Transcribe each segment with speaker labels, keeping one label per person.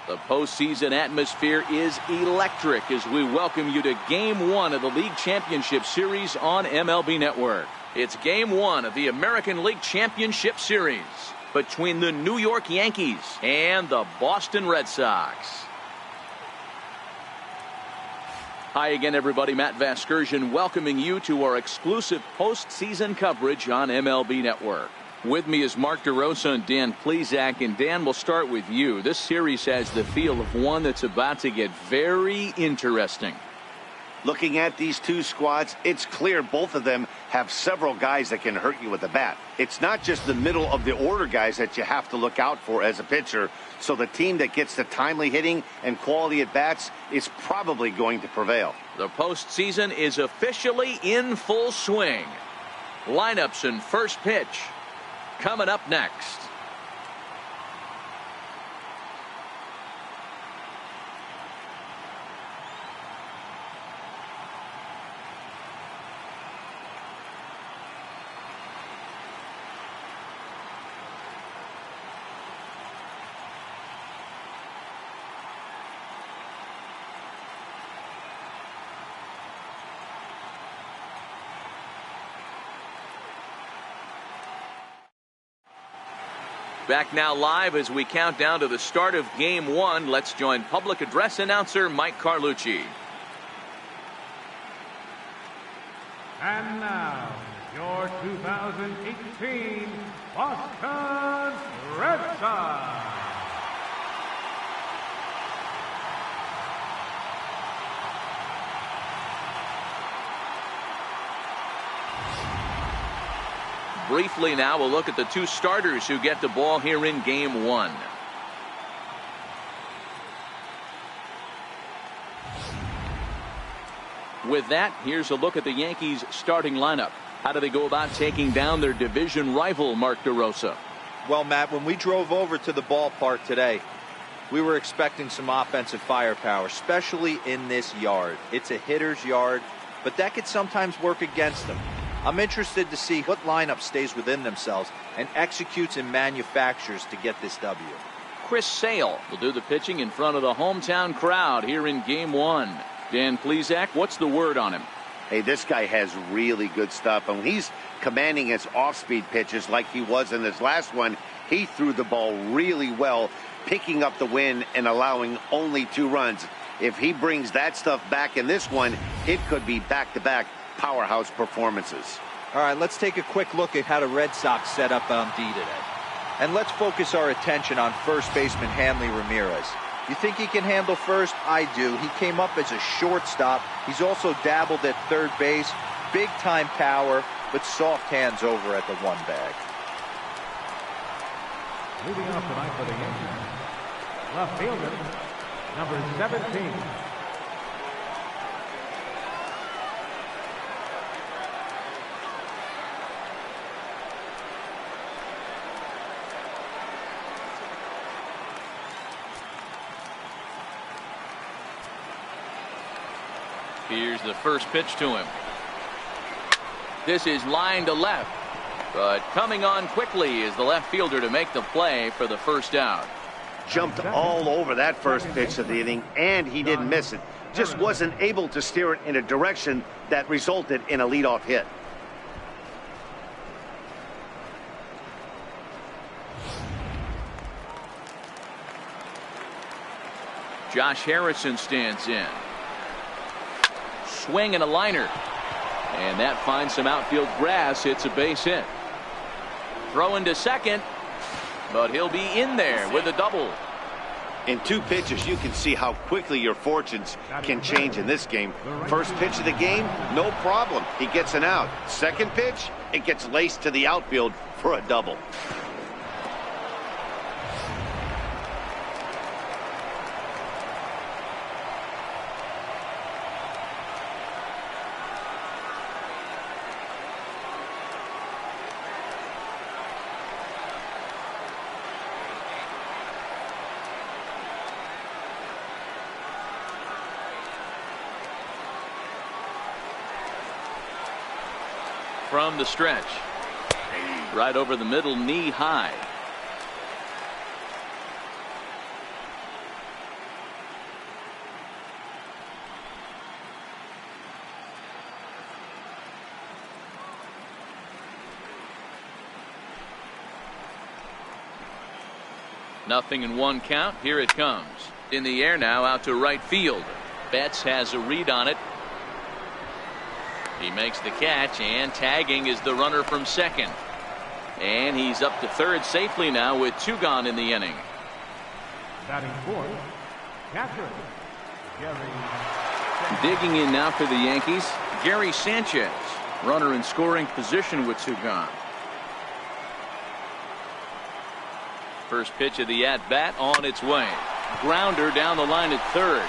Speaker 1: The postseason atmosphere is electric as we welcome you to Game 1 of the League Championship Series on MLB Network. It's Game 1 of the American League Championship Series between the New York Yankees and the Boston Red Sox. Hi again, everybody. Matt Vasgersian welcoming you to our exclusive postseason coverage on MLB Network. With me is Mark DeRosa and Dan Plesac. And Dan, we'll start with you. This series has the feel of one that's about to get very interesting.
Speaker 2: Looking at these two squads, it's clear both of them have several guys that can hurt you with the bat. It's not just the middle of the order guys that you have to look out for as a pitcher. So the team that gets the timely hitting and quality at bats is probably going to prevail.
Speaker 1: The postseason is officially in full swing. Lineups and first pitch coming up next. Back now live as we count down to the start of Game 1. Let's join public address announcer Mike Carlucci.
Speaker 3: And now, your 2018 Boston Red Sox.
Speaker 1: Briefly now, we'll look at the two starters who get the ball here in Game 1. With that, here's a look at the Yankees starting lineup. How do they go about taking down their division rival, Mark DeRosa?
Speaker 4: Well, Matt, when we drove over to the ballpark today, we were expecting some offensive firepower, especially in this yard. It's a hitter's yard, but that could sometimes work against them. I'm interested to see what lineup stays within themselves and executes and manufactures to get this W.
Speaker 1: Chris Sale will do the pitching in front of the hometown crowd here in Game 1. Dan Plesac, what's the word on him?
Speaker 2: Hey, this guy has really good stuff. And when he's commanding his off-speed pitches like he was in this last one, he threw the ball really well, picking up the win and allowing only 2 runs. If he brings that stuff back in this one, it could be back-to-back powerhouse performances.
Speaker 4: All right, let's take a quick look at how the Red Sox set up on D today. And let's focus our attention on first baseman Hanley Ramirez. You think he can handle first? I do. He came up as a shortstop. He's also dabbled at third base. Big time power, but soft hands over at the one bag.
Speaker 3: Leading off tonight for the Yankees, left fielder, number 17.
Speaker 1: Here's the first pitch to him. This is line to left, but coming on quickly is the left fielder to make the play for the first out.
Speaker 2: Jumped all over that first pitch of the inning, and he didn't miss it. Just wasn't able to steer it in a direction that resulted in a leadoff hit.
Speaker 1: Josh Harrison stands in. Swing and a liner. And that finds some outfield grass. It's a base hit. Throw into second. But he'll be in there with a double.
Speaker 2: In 2 pitches, you can see how quickly your fortunes can change in this game. First pitch of the game, no problem. He gets an out. Second pitch, it gets laced to the outfield for a double.
Speaker 1: From the stretch. Right over the middle, knee high. 0-1 count. Here it comes. In the air now, out to right field. Betts has a read on it. He makes the catch, and tagging is the runner from second. And he's up to third safely now with 2 gone in the inning.
Speaker 3: Batting fourth, catcher, Gary.
Speaker 1: Digging in now for the Yankees, Gary Sanchez. Runner in scoring position with 2 gone. First pitch of the at-bat on its way. Grounder down the line at third.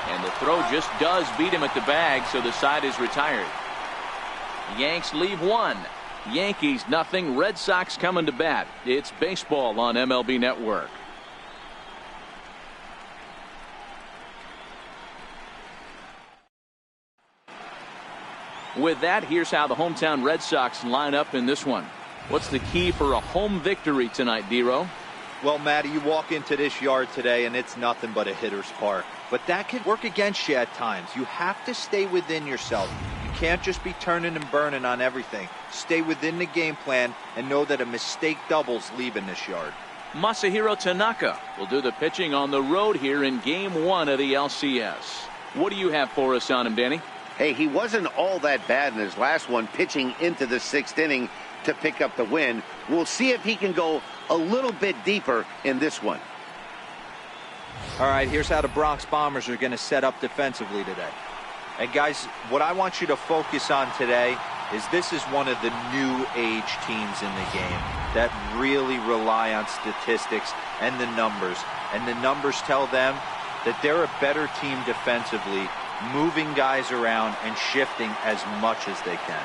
Speaker 1: And the throw just does beat him at the bag, so the side is retired. Yanks leave 1. Yankees nothing. Red Sox coming to bat. It's baseball on MLB Network. With that, here's how the hometown Red Sox line up in this one. What's the key for a home victory tonight, D-Row?
Speaker 4: Well, Matty, you walk into this yard today and it's nothing but a hitter's park. But that can work against you at times. You have to stay within yourself. You can't just be turning and burning on everything. Stay within the game plan and know that a mistake doubles leaving this yard.
Speaker 1: Masahiro Tanaka will do the pitching on the road here in Game 1 of the LCS. What do you have for us on him, Danny?
Speaker 2: Hey, he wasn't all that bad in his last one, pitching into the 6th inning to pick up the win. We'll see if he can go a little bit deeper in this one.
Speaker 4: All right, here's how the Bronx Bombers are going to set up defensively today. And guys, what I want you to focus on today is this is one of the new age teams in the game that really rely on statistics and the numbers. And the numbers tell them that they're a better team defensively, moving guys around and shifting as much as they can.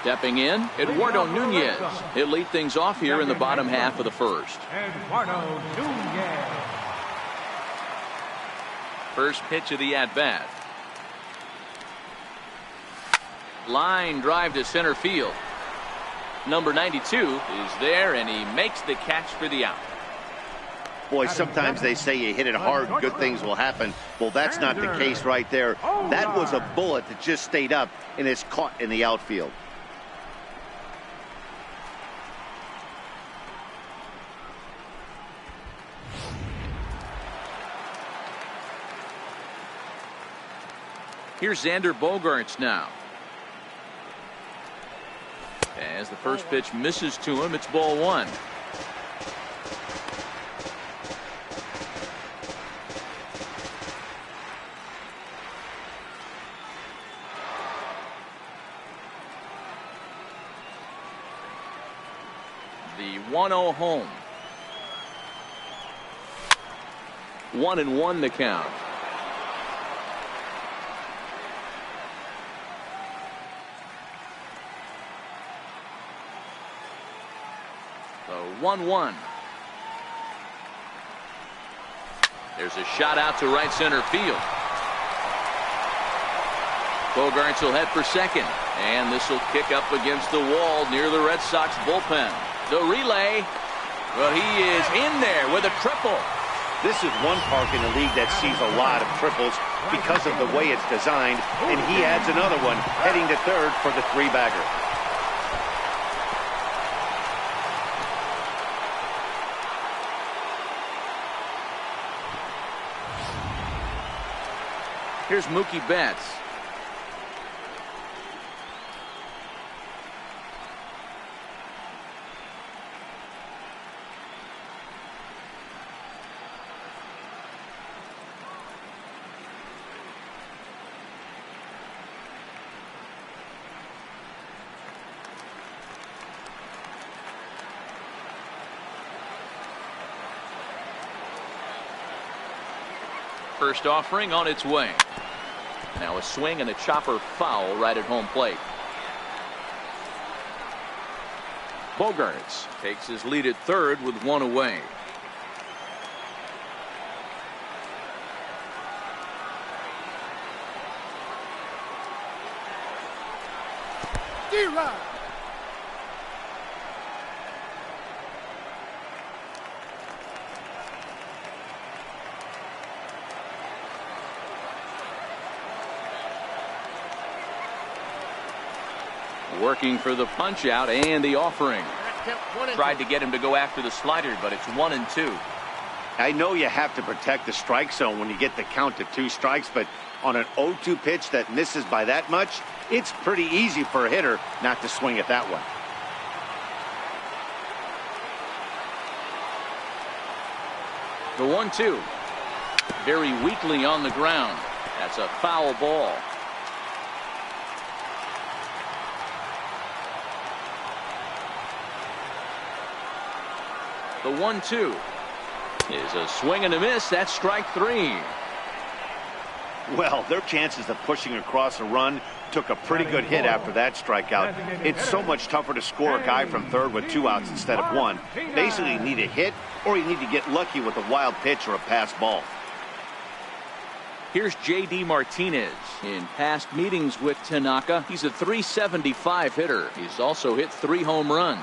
Speaker 1: Stepping in, Eduardo Nunez. He'll lead things off here in the bottom half of the first.
Speaker 3: Eduardo Nunez.
Speaker 1: First pitch of the at-bat. Line drive to center field. Number 92 is there, and he makes the catch for the out.
Speaker 2: Boy, sometimes they say you hit it hard, good things will happen. Well, that's not the case right there. That was a bullet that just stayed up and is caught in the outfield.
Speaker 1: Here's Xander Bogaerts now. As the first pitch misses to him, it's ball 1. The 1-0 home. 1-1 the count. So 1-1. There's a shot out to right center field. Bogaerts will head for second, and this will kick up against the wall near the Red Sox bullpen. The relay, well, he is in there with a triple.
Speaker 2: This is one park in the league that sees a lot of triples because of the way it's designed, and he adds another one heading to third for the 3-bagger.
Speaker 1: Here's Mookie Betts. First offering on its way. Now a swing and a chopper foul right at home plate. Bogaerts takes his lead at third with 1 away.
Speaker 5: D-Rod.
Speaker 1: Working for the punch out and the offering. Tried to get him to go after the slider, but it's 1-2.
Speaker 2: I know you have to protect the strike zone when you get the count to 2 strikes, but on an 0-2 pitch that misses by that much, it's pretty easy for a hitter not to swing at that one.
Speaker 1: The 1-2. Very weakly on the ground. That's a foul ball. The 1-2 is a swing and a miss. That's strike 3.
Speaker 2: Well, their chances of pushing across a run took a pretty good hit after that strikeout. It's so much tougher to score a guy from third with 2 outs instead of 1. Basically, you need a hit or you need to get lucky with a wild pitch or a pass ball.
Speaker 1: Here's J.D. Martinez. In past meetings with Tanaka, he's a .375 hitter. He's also hit 3 home runs.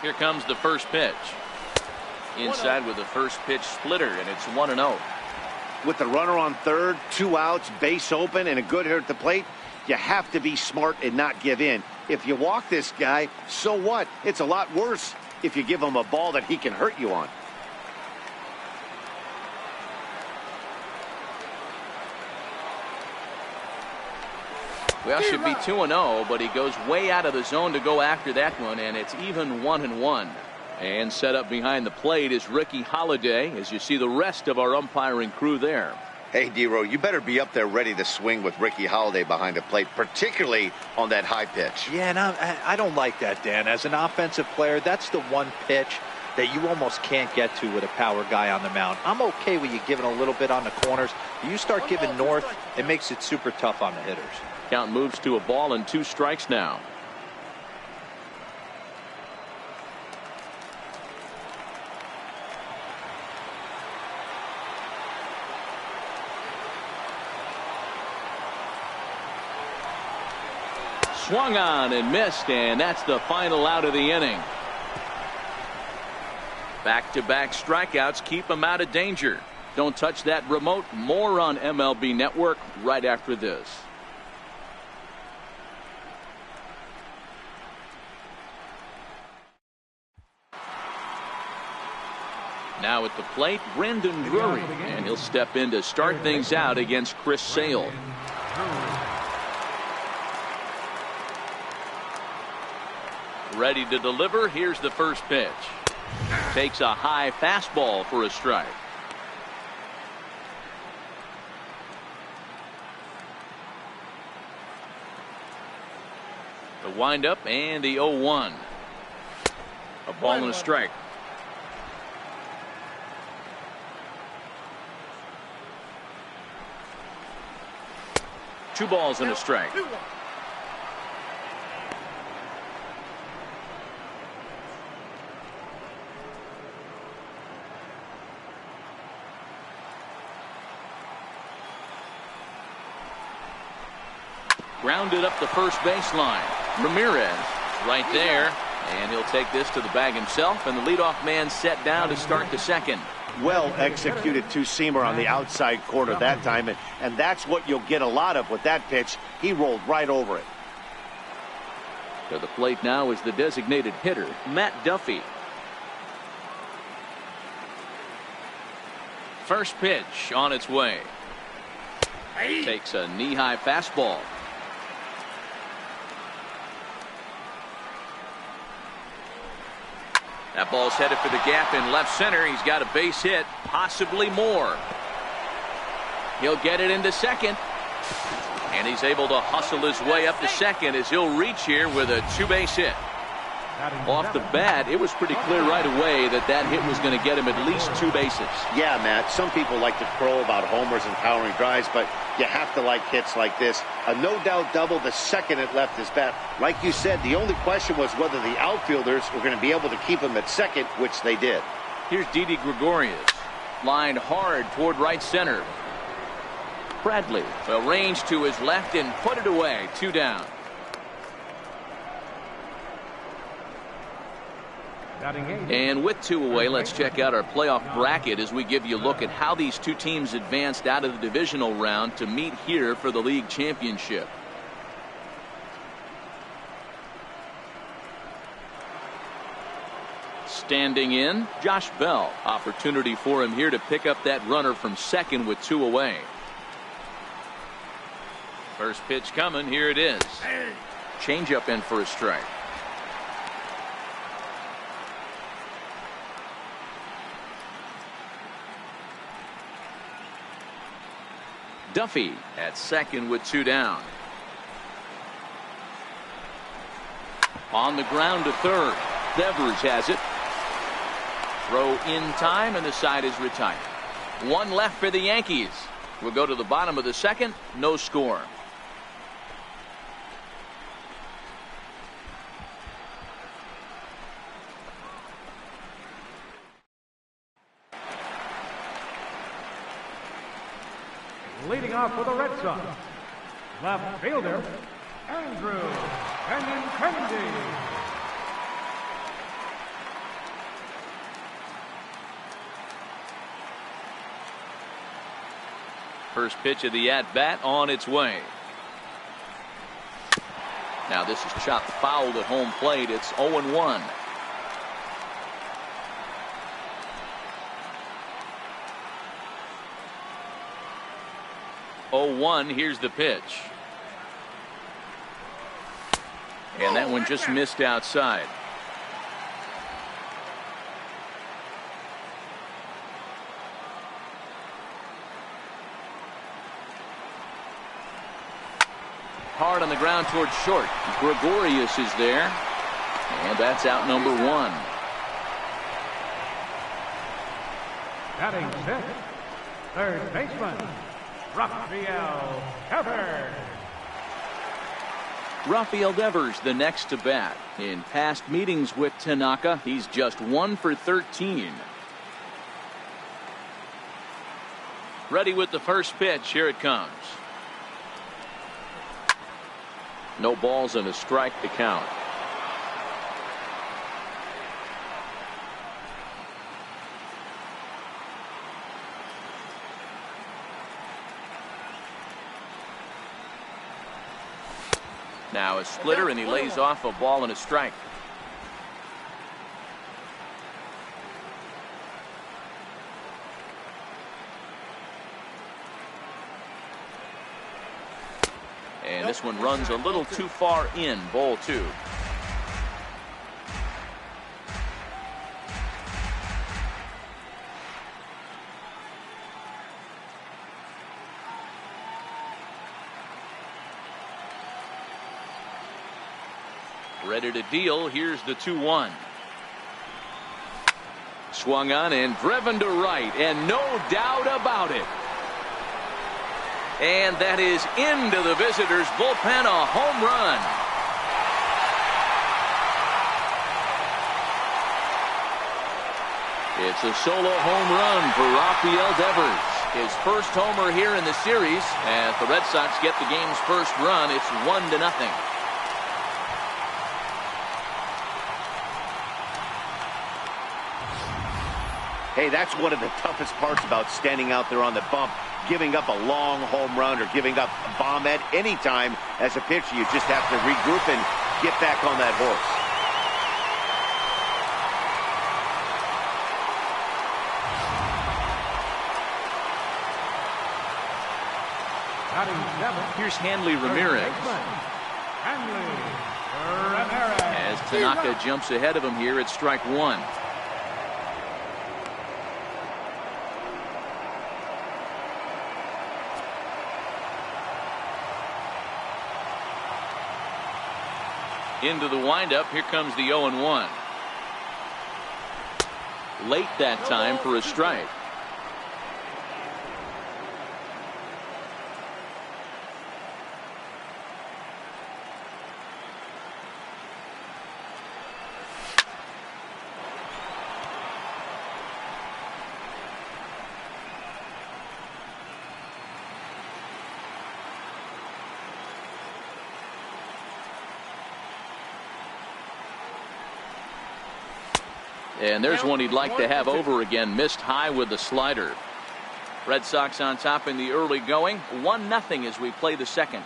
Speaker 1: Here comes the first pitch. Inside with the first pitch splitter, and it's 1-0.
Speaker 2: With the runner on third, 2 outs, base open, and a good hitter at the plate, you have to be smart and not give in. If you walk this guy, so what? It's a lot worse if you give him a ball that he can hurt you on.
Speaker 1: Well, should be 2-0, but he goes way out of the zone to go after that one, and it's even 1-1. And set up behind the plate is Ricky Holiday, as you see the rest of our umpiring crew there.
Speaker 2: Hey, D-Row, you better be up there ready to swing with Ricky Holiday behind the plate, particularly on that high pitch.
Speaker 4: Yeah, and I don't like that, Dan. As an offensive player, that's the one pitch that you almost can't get to with a power guy on the mound. I'm okay with you giving a little bit on the corners. You start giving north, it makes it super tough on the hitters.
Speaker 1: Count moves to a ball and 2 strikes now. Swung on and missed, and that's the final out of the inning. Back-to-back strikeouts keep him out of danger. Don't touch that remote. More on MLB Network right after this. Now at the plate, Brandon Drury, and he'll step in to start things out against Chris Sale. Ready to deliver. Here's the first pitch. Takes a high fastball for a strike. The windup and the 0-1. A ball and a strike. Two balls and a strike. Grounded up the first baseline. Ramirez right there, and he'll take this to the bag himself, and the leadoff man set down to start the second.
Speaker 2: Well executed 2-seamer on the outside corner that time, and that's what you'll get a lot of with that pitch. He rolled right over it.
Speaker 1: To the plate now is the designated hitter, Matt Duffy. First pitch on its way. Takes a knee-high fastball. That ball's headed for the gap in left center. He's got a base hit, possibly more. He'll get it into second. And he's able to hustle his way up to second as he'll reach here with a 2-base hit. Off the bat, it was pretty clear right away that that hit was going to get him at least 2 bases.
Speaker 2: Yeah, Matt, some people like to crow about homers and powering drives, but you have to like hits like this. A no-doubt double the second it left his bat. Like you said, the only question was whether the outfielders were going to be able to keep him at second, which they did.
Speaker 1: Here's Didi Gregorius, lined hard toward right center. Bradley will range to his left and put it away. 2 down. And with 2 away, let's check out our playoff bracket as we give you a look at how these 2 teams advanced out of the divisional round to meet here for the league championship. Standing in, Josh Bell. Opportunity for him here to pick up that runner from second with 2 away. First pitch coming. Here it is. Changeup in for a strike. Duffy at second with 2 down. On the ground to third. Devers has it. Throw in time, and the side is retired. 1 left for the Yankees. We'll go to the bottom of the second. No score.
Speaker 3: Leading off for the Red Sox, left fielder, Andrew Benintendi.
Speaker 1: First pitch of the at-bat on its way. Now this is chopped foul at home plate. It's 0-1. Here's the pitch. And that one just missed outside. Hard on the ground towards short. Gregorius is there. And that's out number 1.
Speaker 3: Batting sixth, third baseman, Rafael Devers.
Speaker 1: Rafael Devers the next to bat. In past meetings with Tanaka, he's just 1 for 13. Ready with the first pitch. Here it comes. No balls and a strike to count. Now a splitter, and he lays off a ball and a strike. And this one runs a little too far in. Ball 2. Ready to deal. Here's the 2-1. Swung on and driven to right, and no doubt about it. And that is into the visitors' bullpen, a home run. It's a solo home run for Rafael Devers. His first homer here in the series. As the Red Sox get the game's first run, it's 1-0.
Speaker 2: Hey, that's one of the toughest parts about standing out there on the bump. Giving up a long home run or giving up a bomb at any time as a pitcher. You just have to regroup and get back on that horse.
Speaker 1: Here's Hanley Ramirez. As Tanaka jumps ahead of him here at strike 1. Into the windup. Here comes the 0-1. Late that time for a strike. And there's one he'd like to have over again. Missed high with the slider. Red Sox on top in the early going. 1-0 as we play the second.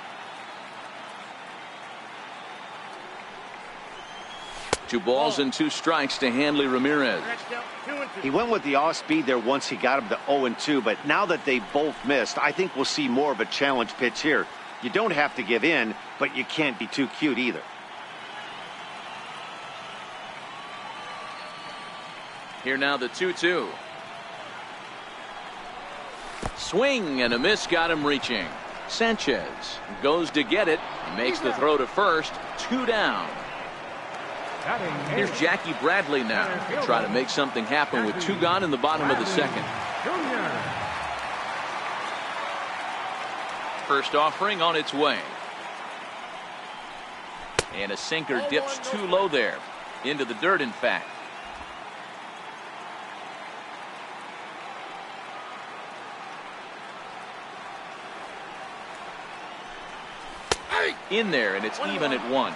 Speaker 1: 2 balls and 2 strikes to Hanley Ramirez.
Speaker 2: He went with the off speed there once he got him to 0-2, but now that they both missed, I think we'll see more of a challenge pitch here. You don't have to give in, but you can't be too cute either.
Speaker 1: Here now the 2-2. Swing and a miss got him reaching. Sanchez goes to get it. He makes the throw to first. 2 down. Here's Jackie Bradley now. Try to make something happen with 2 gone in the bottom of the second. First offering on its way. And a sinker dips too low there. Into the dirt, in fact. In there, and it's even at 1.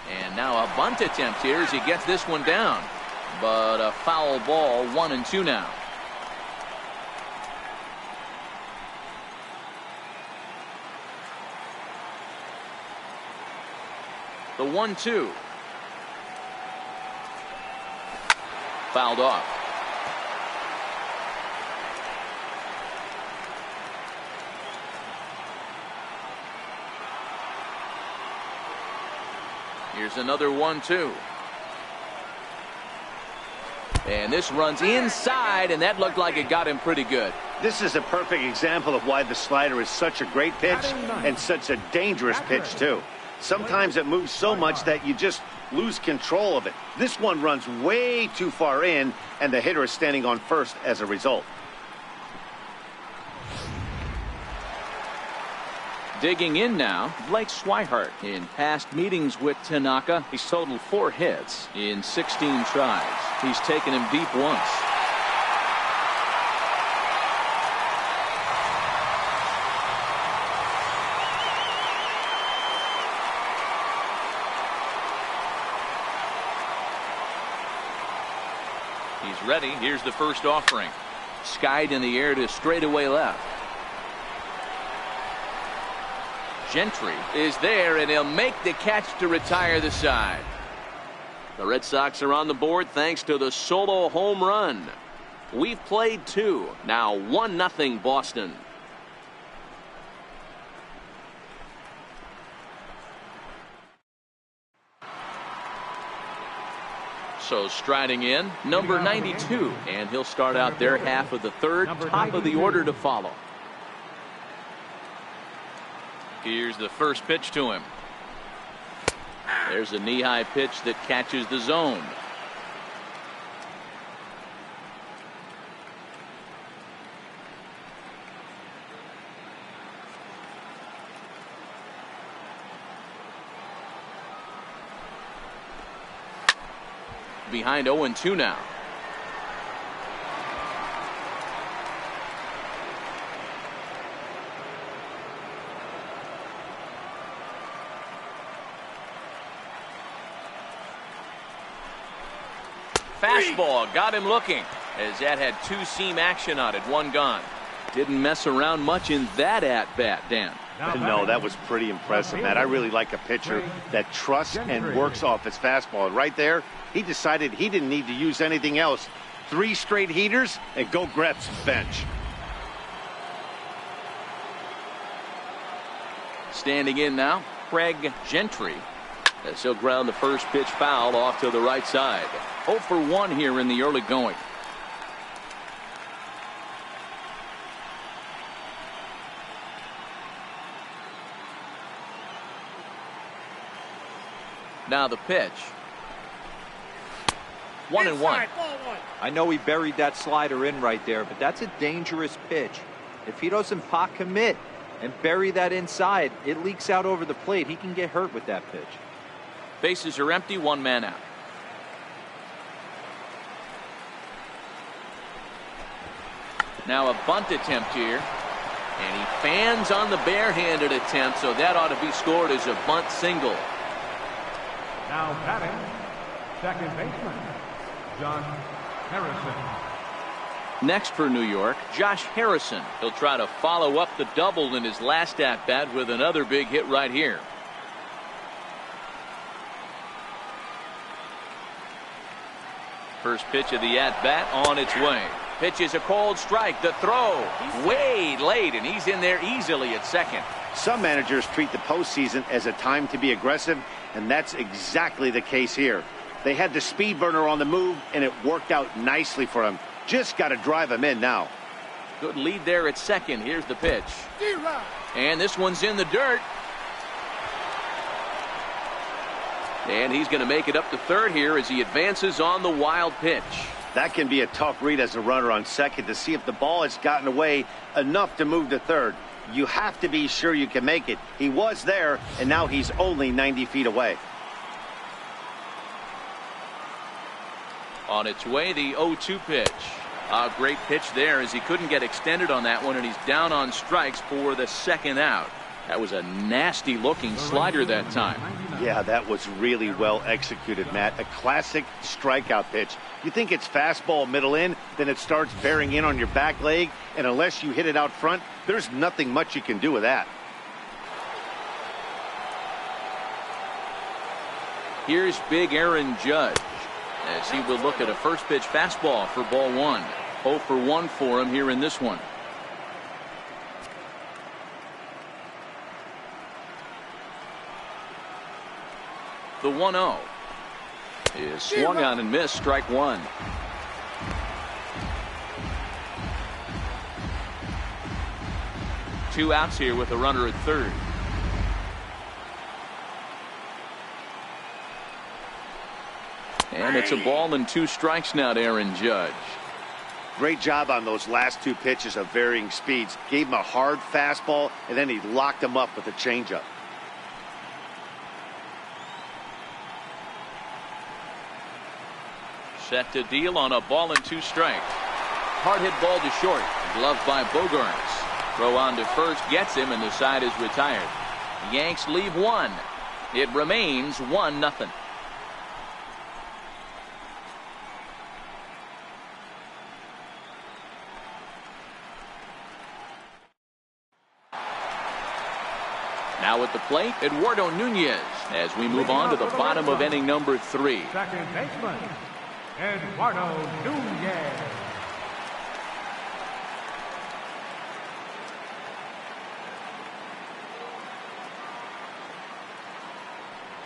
Speaker 1: And now a bunt attempt here as he gets this one down. But a foul ball, 1-2 now. The 1-2. Fouled off. Here's another 1-2. And this runs inside, and that looked like it got him pretty good.
Speaker 2: This is a perfect example of why the slider is such a great pitch and such a dangerous pitch, too. Sometimes it moves so much that you just lose control of it. This one runs way too far in, and the hitter is standing on first as a result.
Speaker 1: Digging in now, Blake Swihart. In past meetings with Tanaka, he's totaled 4 hits in 16 tries. He's taken him deep once. He's ready. Here's the first offering. Skied in the air to straightaway left. Gentry is there, and he'll make the catch to retire the side. The Red Sox are on the board thanks to the solo home run. We've played 2. Now 1-0 Boston. So striding in, number 92, and he'll start out their half of the third, top of the order to follow. Here's the first pitch to him. There's a knee-high pitch that catches the zone. Behind 0-2 now. Fastball got him looking, as that had 2-seam action on it. 1 gone. Didn't mess around much in that at-bat, Dan.
Speaker 2: No, that was pretty impressive, Matt. I really like a pitcher that trusts and works off his fastball. And right there, he decided he didn't need to use anything else. 3 straight heaters and go grab some bench.
Speaker 1: Standing in now, Craig Gentry, as he'll ground the first pitch foul off to the right side. 0 for 1 here in the early going. Now the pitch. 1-1.
Speaker 4: I know he buried that slider in right there, but that's a dangerous pitch. If he doesn't pot commit and bury that inside, it leaks out over the plate. He can get hurt with that pitch.
Speaker 1: Bases are empty, 1 man out. Now a bunt attempt here. And he fans on the barehanded attempt, so that ought to be scored as a bunt single.
Speaker 3: Now batting, Second baseman, John Harrison.
Speaker 1: Next for New York, Josh Harrison. He'll try to follow up the double in his last at-bat with another big hit right here. First pitch of the at-bat on its way. Pitch is a cold strike. The throw way late, and he's in there easily at second.
Speaker 2: Some managers treat the postseason as a time to be aggressive, and that's exactly the case here. They had the speed burner on the move, and it worked out nicely for him. Just got to drive him in now.
Speaker 1: Good lead there at second. Here's the pitch. And this one's in the dirt. And he's going to make it up to third here as he advances on the wild pitch.
Speaker 2: That can be a tough read as a runner on second to see if the ball has gotten away enough to move to third. You have to be sure you can make it. He was there, and now he's only 90 feet away.
Speaker 1: On its way, the 0-2 pitch. A great pitch there as he couldn't get extended on that one, and he's down on strikes for the second out. That was a nasty looking slider that time.
Speaker 2: Yeah, that was really well executed, Matt. A classic strikeout pitch. You think it's fastball middle in, then it starts bearing in on your back leg, and unless you hit it out front, there's nothing much you can do with that.
Speaker 1: Here's big Aaron Judge as he will look at a first pitch fastball for ball one. 0 for 1 for him here in this one. The 1-0 is swung on and missed. Strike one. Two outs here with a runner at third. And it's a ball and 2 strikes now to Aaron Judge.
Speaker 2: Great job on those last 2 pitches of varying speeds. Gave him a hard fastball, and then he locked him up with a changeup.
Speaker 1: Set to deal on a ball and 2 strikes. Hard hit ball to short. Gloved by Bogaerts. Throw on to first gets him, and the side is retired. The Yanks leave 1. It remains 1-0. Now at the plate, Eduardo Nunez as we move on to the bottom of inning number 3.
Speaker 3: Second baseman, Eduardo Nunez.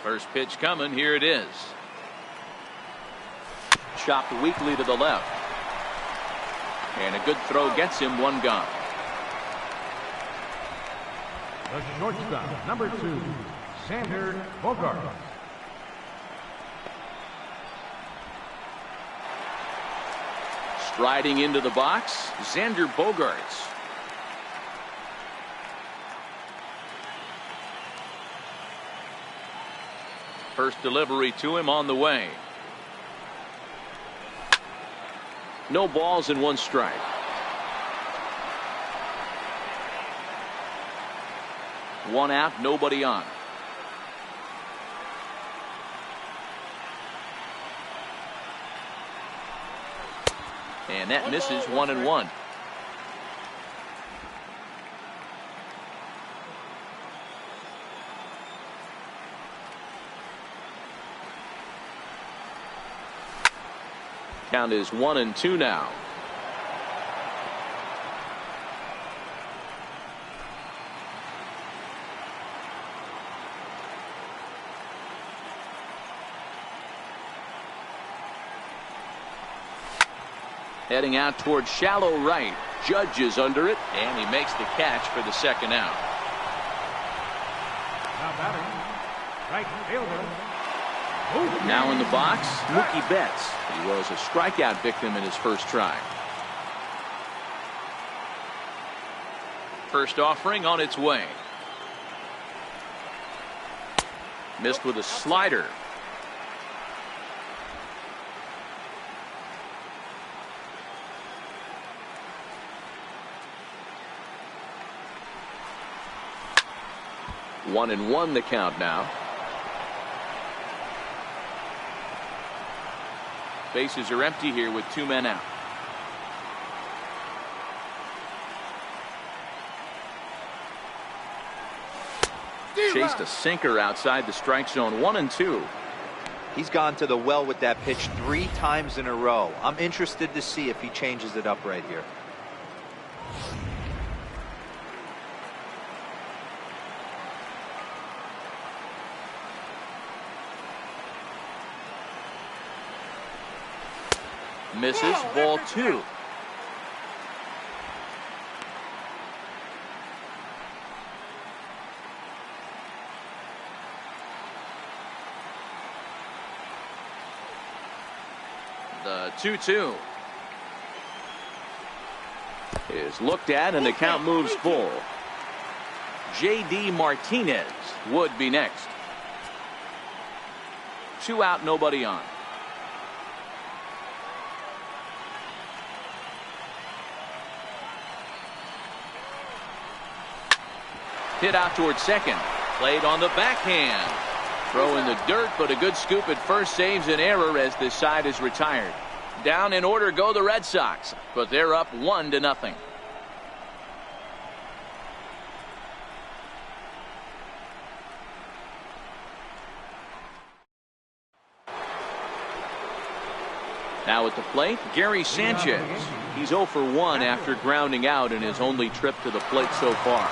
Speaker 1: First pitch coming. Here it is. Chopped weakly to the left. And a good throw gets him 1 gone.
Speaker 3: The shortstop, number 2, Xander Bogaerts.
Speaker 1: Striding into the box, Xander Bogaerts. First delivery to him on the way. No balls and 1 strike. One out, nobody on. And that misses 1-1. Count is 1-2 now. Heading out towards shallow right. Judge is under it, and he makes the catch for the second out.
Speaker 3: Now batting, right fielder.
Speaker 1: Now in the box, Mookie Betts. He was a strikeout victim in his first try. First offering on its way. Missed with a slider. One and one the count now. Bases are empty here with 2 men out. Chased a sinker outside the strike zone. 1-2.
Speaker 4: He's gone to the well with that pitch 3 times in a row. I'm interested to see if he changes it up right here.
Speaker 1: Misses. Ball 2. The 2-2 is looked at, and the count moves full. J.D. Martinez would be next. 2 out, nobody on. Hit out towards second. Played on the backhand. Throw in the dirt, but a good scoop at first saves an error as this side is retired. Down in order go the Red Sox, but they're up 1-0. Now at the plate, Gary Sanchez. He's 0 for 1 after grounding out in his only trip to the plate so far.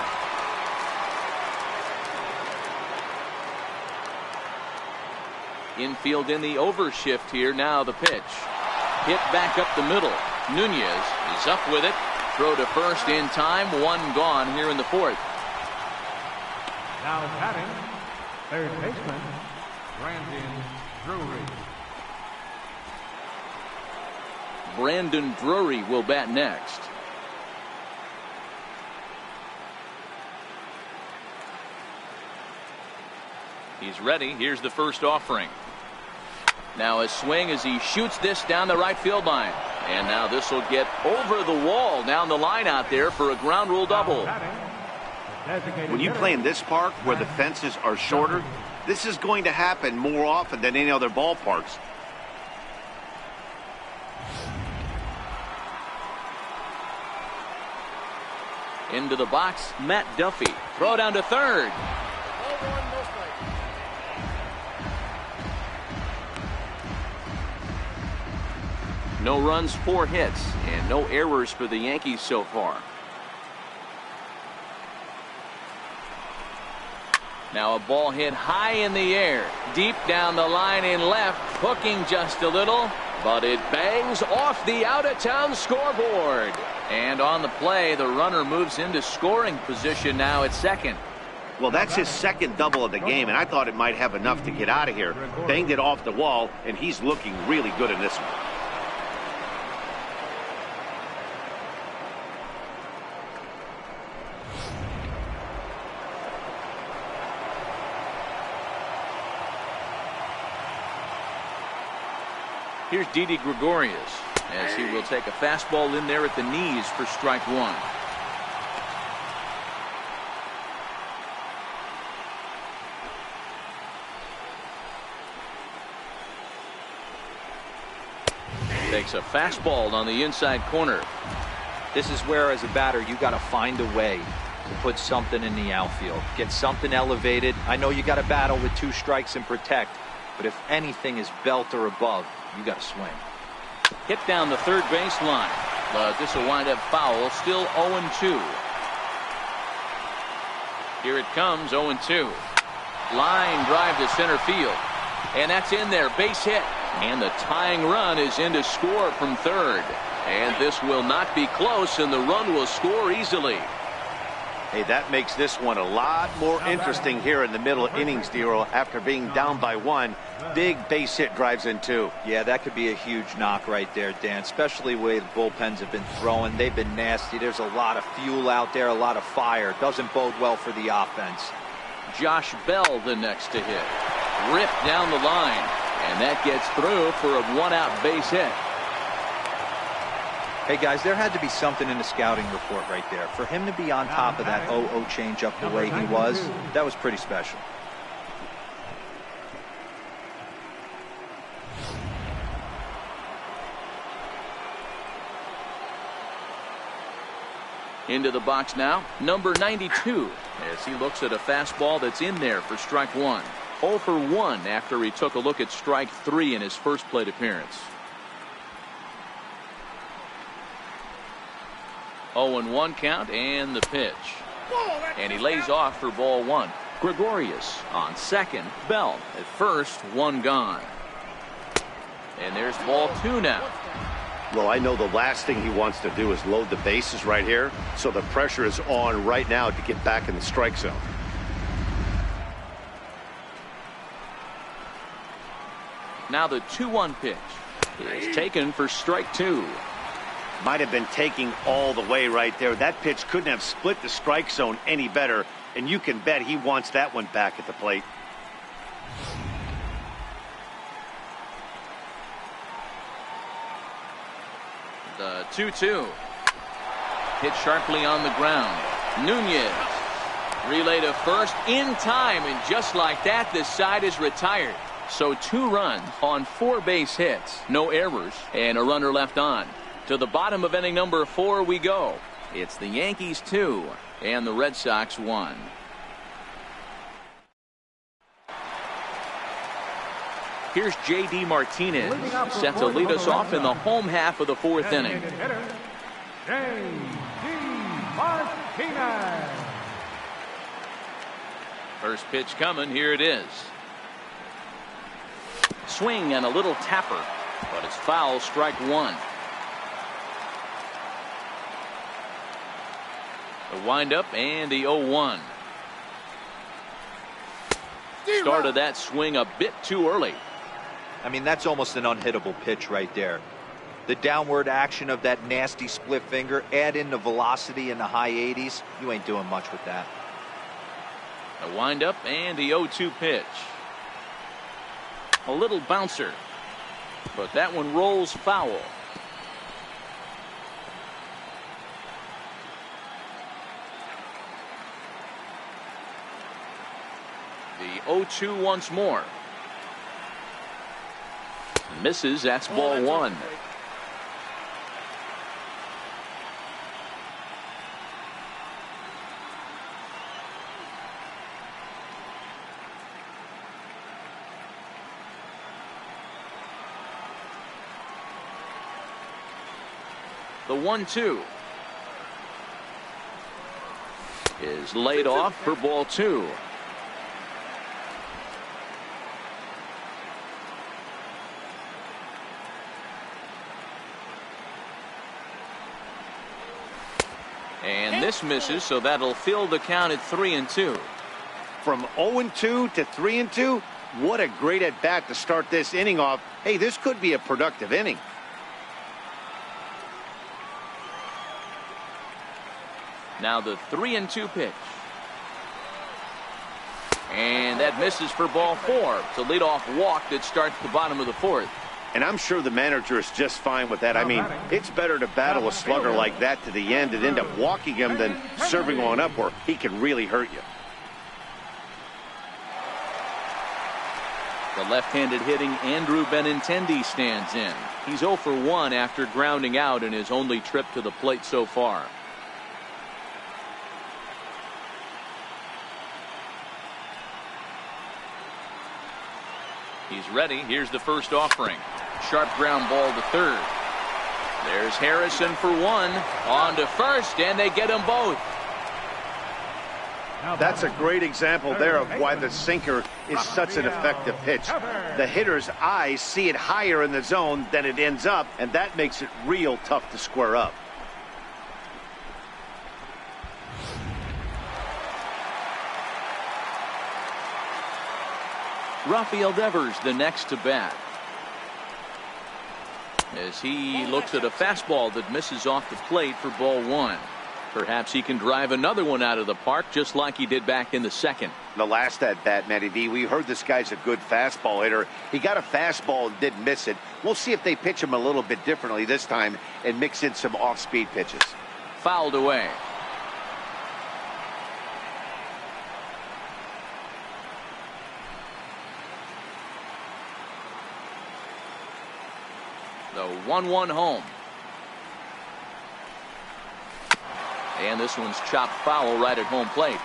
Speaker 1: Infield in the overshift here. Now the pitch. Hit back up the middle. Nunez is up with it. Throw to first in time. 1 gone here in the 4th.
Speaker 3: Now batting, third baseman, Brandon Drury.
Speaker 1: Brandon Drury will bat next. He's ready. Here's the first offering. Now a swing as he shoots this down the right field line. And now this will get over the wall down the line out there for a ground rule double.
Speaker 2: When you play in this park where the fences are shorter, this is going to happen more often than any other ballparks.
Speaker 1: Into the box, Matt Duffy. Throw down to third. No runs, 4 hits, and no errors for the Yankees so far. Now a ball hit high in the air, deep down the line in left, hooking just a little, but it bangs off the out-of-town scoreboard. And on the play, the runner moves into scoring position now at second.
Speaker 2: Well, that's his second double of the game, and I thought it might have enough to get out of here. Banged it off the wall, and he's looking really good in this one.
Speaker 1: Here's Didi Gregorius as he will take a fastball in there at the knees for strike 1. Takes a fastball on the inside corner.
Speaker 4: This is where, as a batter, you got to find a way to put something in the outfield. Get something elevated. I know you got to battle with 2 strikes and protect, but if anything is belt or above, you got to swing.
Speaker 1: Hit down the third baseline, but this will wind up foul. Still 0-2. Here it comes, 0-2. Line drive to center field, and that's in there. Base hit, and the tying run is in to score from third. And this will not be close, and the run will score easily.
Speaker 2: Hey, that makes this one a lot more interesting here in the middle innings, Dero. After being down by 1, big base hit drives in 2.
Speaker 4: Yeah, that could be a huge knock right there, Dan, especially the way the bullpens have been throwing. They've been nasty. There's a lot of fuel out there, a lot of fire. Doesn't bode well for the offense.
Speaker 1: Josh Bell the next to hit. Ripped down the line, and that gets through for a 1-out base hit.
Speaker 4: Hey, guys, there had to be something in the scouting report right there. For him to be on top of that 0-0 changeup the way he was, that was pretty special.
Speaker 1: Into the box now, number 92, as he looks at a fastball that's in there for strike one. 0 for 1 after he took a look at strike 3 in his first plate appearance. 0-1 count and the pitch. And he lays off for ball 1. Gregorius on second. Bell at first. 1 gone. And there's ball 2 now.
Speaker 2: Well, I know the last thing he wants to do is load the bases right here. So the pressure is on right now to get back in the strike zone.
Speaker 1: Now the 2-1 pitch is taken for strike 2.
Speaker 2: Might have been taking all the way right there. That pitch couldn't have split the strike zone any better. And you can bet he wants that one back at the plate.
Speaker 1: The 2-2. Hit sharply on the ground. Nunez. Relay to first in time. And just like that, this side is retired. So 2 runs on 4 base hits. No errors. And a runner left on. To the bottom of inning number 4 we go. It's the Yankees 2 and the Red Sox 1. Here's J.D. Martinez set to lead us off in the home half of the 4th inning.
Speaker 3: J.D. Martinez.
Speaker 1: First pitch coming. Here it is. Swing and a little tapper, but it's foul. Strike 1. The windup and the 0-1. Started that swing a bit too early.
Speaker 4: I mean, that's almost an unhittable pitch right there. The downward action of that nasty split finger, add in the velocity in the high 80s, you ain't doing much with that.
Speaker 1: The windup and the 0-2 pitch. A little bouncer, but that one rolls foul. The 0-2 once more. Misses. That's ball 1. The 1-2 is laid off for ball 2. And this misses, so that'll fill the count at 3-2.
Speaker 2: From 0-2 to 3-2, what a great at bat to start this inning off. Hey, this could be a productive inning.
Speaker 1: Now the 3-2 pitch. And that misses for ball 4. It's a leadoff walk that starts the bottom of the 4th.
Speaker 2: And I'm sure the manager is just fine with that. I mean, it's better to battle a slugger like that to the end and end up walking him than serving one up where he can really hurt you.
Speaker 1: The left-handed hitting Andrew Benintendi stands in. He's 0 for 1 after grounding out in his only trip to the plate so far. He's ready. Here's the first offering. Sharp ground ball to third. There's Harrison for 1. On to first, and they get them both.
Speaker 2: That's a great example there of why the sinker is such an effective pitch. The hitter's eyes see it higher in the zone than it ends up, and that makes it real tough to square up.
Speaker 1: Rafael Devers the next to bat, as he looks at a fastball that misses off the plate for ball 1. Perhaps he can drive another one out of the park just like he did back in the second.
Speaker 2: The last at bat, Matty D, we heard this guy's a good fastball hitter. He got a fastball and didn't miss it. We'll see if they pitch him a little bit differently this time and mix in some off-speed pitches.
Speaker 1: Fouled away. The 1-1 home. And this one's chopped foul right at home plate.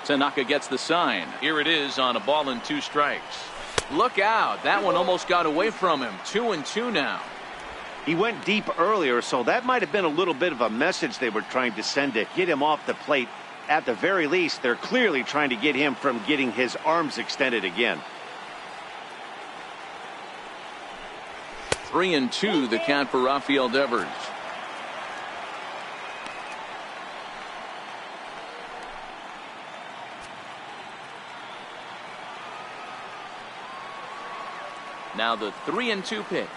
Speaker 1: Tanaka gets the sign. Here it is on a ball and 2 strikes. Look out. That one almost got away from him. 2-2 now.
Speaker 2: He went deep earlier, so that might have been a little bit of a message they were trying to send to get him off the plate. At the very least, they're clearly trying to get him from getting his arms extended again.
Speaker 1: 3-2 the count for Rafael Devers. Now the 3-2 pitch.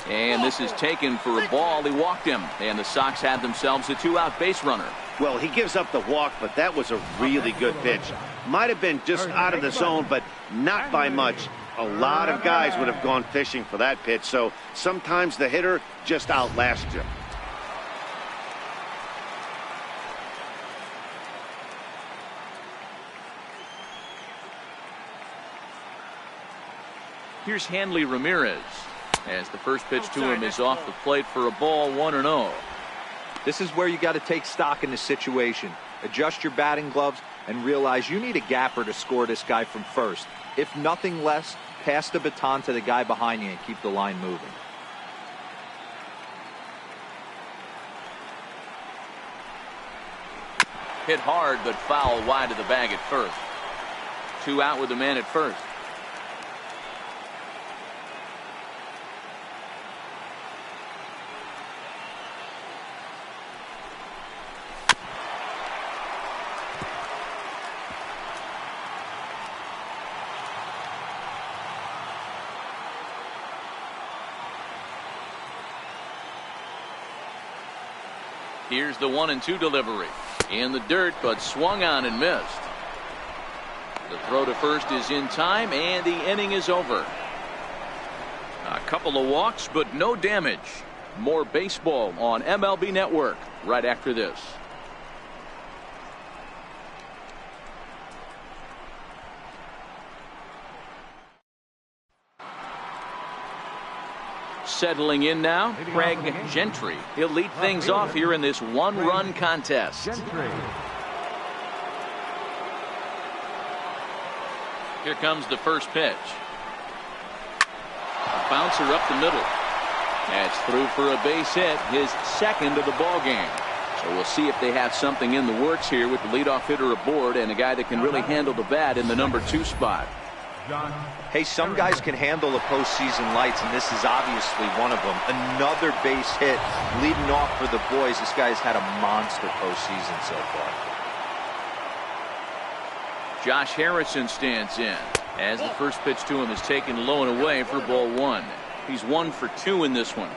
Speaker 1: And this is taken for a ball. He walked him. And the Sox had themselves a 2-out base runner.
Speaker 2: Well, he gives up the walk, but that was a really good pitch. Might have been just out of the zone, but not by much. A lot of guys would have gone fishing for that pitch, so sometimes the hitter just outlasts you.
Speaker 1: Here's Hanley Ramirez as the first pitch to him is off the plate for a ball, 1-0.
Speaker 4: This is where you got to take stock in the situation. Adjust your batting gloves and realize you need a gapper to score this guy from first. If nothing less, pass the baton to the guy behind you and keep the line moving.
Speaker 1: Hit hard but foul wide of the bag at first. 2 out with the man at first. Here's the 1-2 delivery. In the dirt, but swung on and missed. The throw to first is in time, and the inning is over. A couple of walks, but no damage. More baseball on MLB Network right after this. Settling in now, Craig Gentry. He'll lead things off here in this 1-run contest. Here comes the first pitch. A bouncer up the middle. That's through for a base hit, his second of the ball game. So we'll see if they have something in the works here with the leadoff hitter aboard and a guy that can really handle the bat in the number 2 spot.
Speaker 4: Hey, some guys can handle the postseason lights, and this is obviously one of them. Another base hit leading off for the boys. This guy's had a monster postseason so far.
Speaker 1: Josh Harrison stands in as the first pitch to him is taken low and away for ball 1. He's 1 for 2 in this one.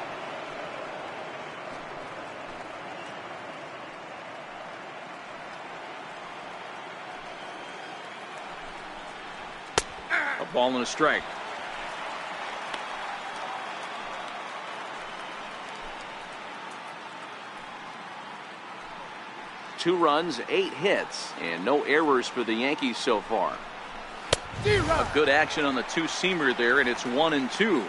Speaker 1: A ball and a strike. Two runs, 8 hits, and no errors for the Yankees so far. A good action on the two-seamer there, and it's 1-2.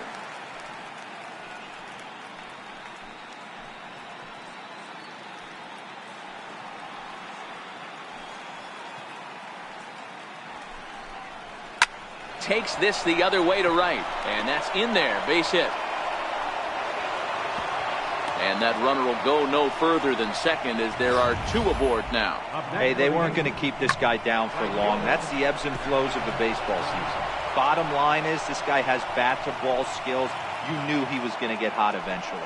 Speaker 1: Takes this the other way to right, and that's in there, base hit. And that runner will go no further than second as there are 2 aboard now.
Speaker 4: Hey, they weren't going to keep this guy down for long. That's the ebbs and flows of the baseball season. Bottom line is this guy has bat-to-ball skills. You knew he was going to get hot eventually.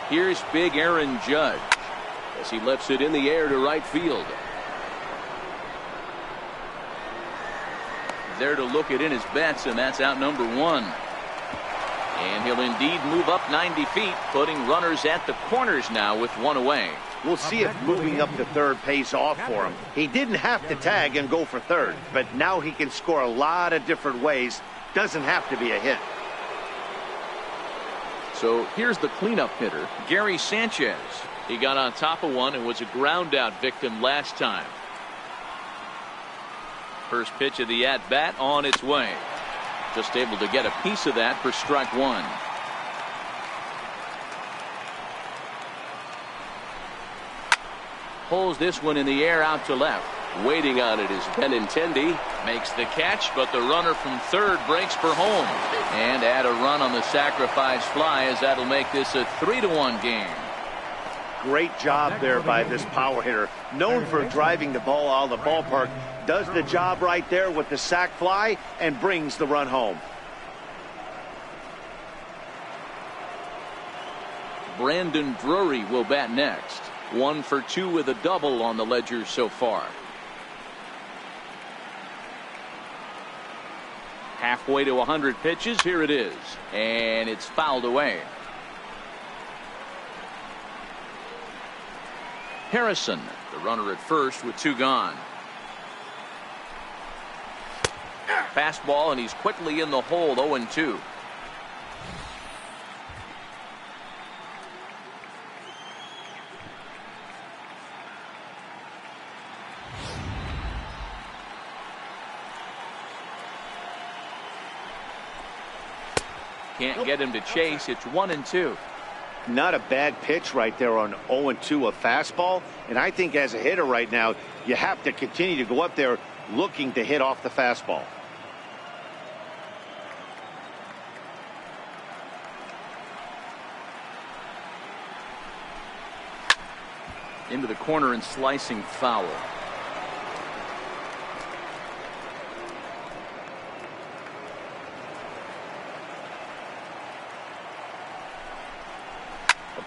Speaker 1: Here's big Aaron Judge as he lifts it in the air to right field. There to look it in his bets, and that's out number 1. And he'll indeed move up 90 feet, putting runners at the corners now with 1 away.
Speaker 2: We'll see if moving up to third pays off for him. He didn't have to tag and go for third, but now he can score a lot of different ways. Doesn't have to be a hit.
Speaker 1: So here's the cleanup hitter, Gary Sanchez. He got on top of one and was a ground out victim last time. First pitch of the at bat on its way. Just able to get a piece of that for strike one. Pulls this one in the air out to left. Waiting on it is Benintendi. Makes the catch, but the runner from third breaks for home. And add a run on the sacrifice fly, as that'll make this a 3-1 game.
Speaker 2: Great job there by this power hitter. Known for driving the ball out of the ballpark. Does the job right there with the sac fly and brings the run home.
Speaker 1: Brandon Drury will bat next. 1 for 2 with a double on the ledger so far. Halfway to 100 pitches. Here it is. And it's fouled away. Harrison, the runner at first with 2 gone. Fastball, and he's quickly in the hole. 0-2. Can't get him to chase. It's 1-2.
Speaker 2: Not a bad pitch right there on 0-2, a fastball. And I think as a hitter right now, you have to continue to go up there looking to hit off the fastball.
Speaker 1: Into the corner and slicing foul.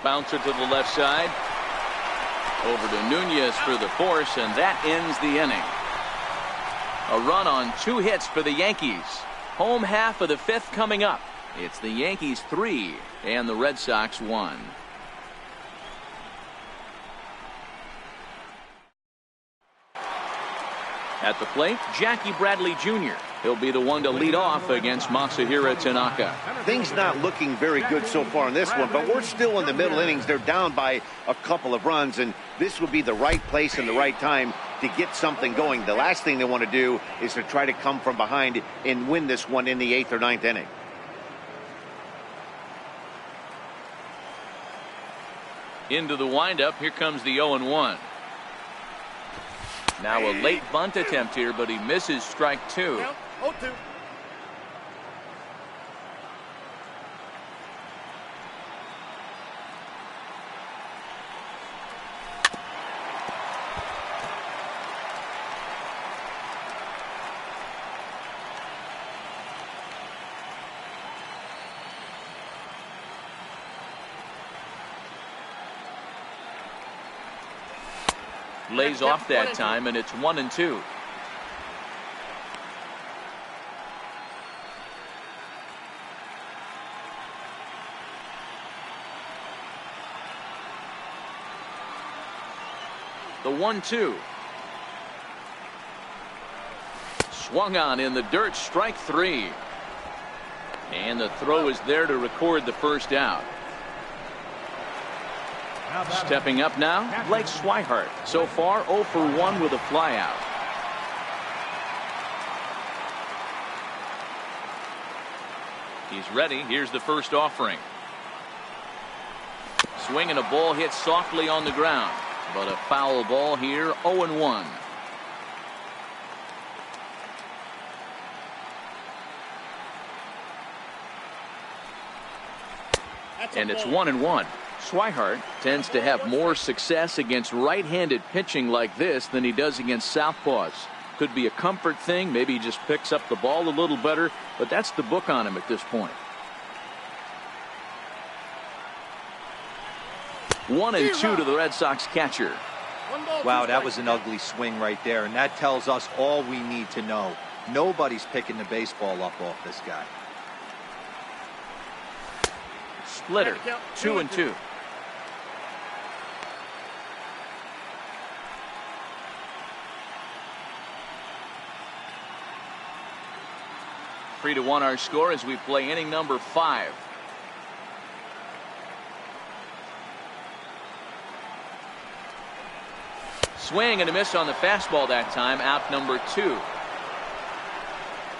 Speaker 1: Bouncer to the left side. Over to Nunez for the force, and that ends the inning. A run on 2 hits for the Yankees. Home half of the 5th coming up. It's the Yankees 3 and the Red Sox 1. At the plate, Jackie Bradley Jr. He'll be the one to lead off against Masahiro Tanaka.
Speaker 2: Things not looking very good so far in this one, but we're still in the middle innings. They're down by a couple of runs, and this would be the right place and the right time to get something going. The last thing they want to do is to try to come from behind and win this one in the 8th or 9th inning.
Speaker 1: Into the windup. Here comes the 0-1. Now a late bunt attempt here, but he misses strike 2.
Speaker 5: 0-2.
Speaker 1: Lays off that time, and it's 1-2. The 1-2. Swung on in the dirt, strike 3. And the throw is there to record the first out. Stepping up now, Blake Swihart. So far 0 for 1 with a flyout. He's ready. Here's the first offering. Swinging a ball hit softly on the ground, but a foul ball here. 0-1. And it's 1-1. Swihart tends to have more success against right-handed pitching like this than he does against southpaws. Could be a comfort thing. Maybe he just picks up the ball a little better, but that's the book on him at this point. 1-2 to the Red Sox catcher.
Speaker 4: Wow, that was an ugly swing right there, and that tells us all we need to know. Nobody's picking the baseball up off this guy.
Speaker 1: Splitter, 2-2. 3-1 our score as we play inning number 5. Swing and a miss on the fastball that time. Out number 2.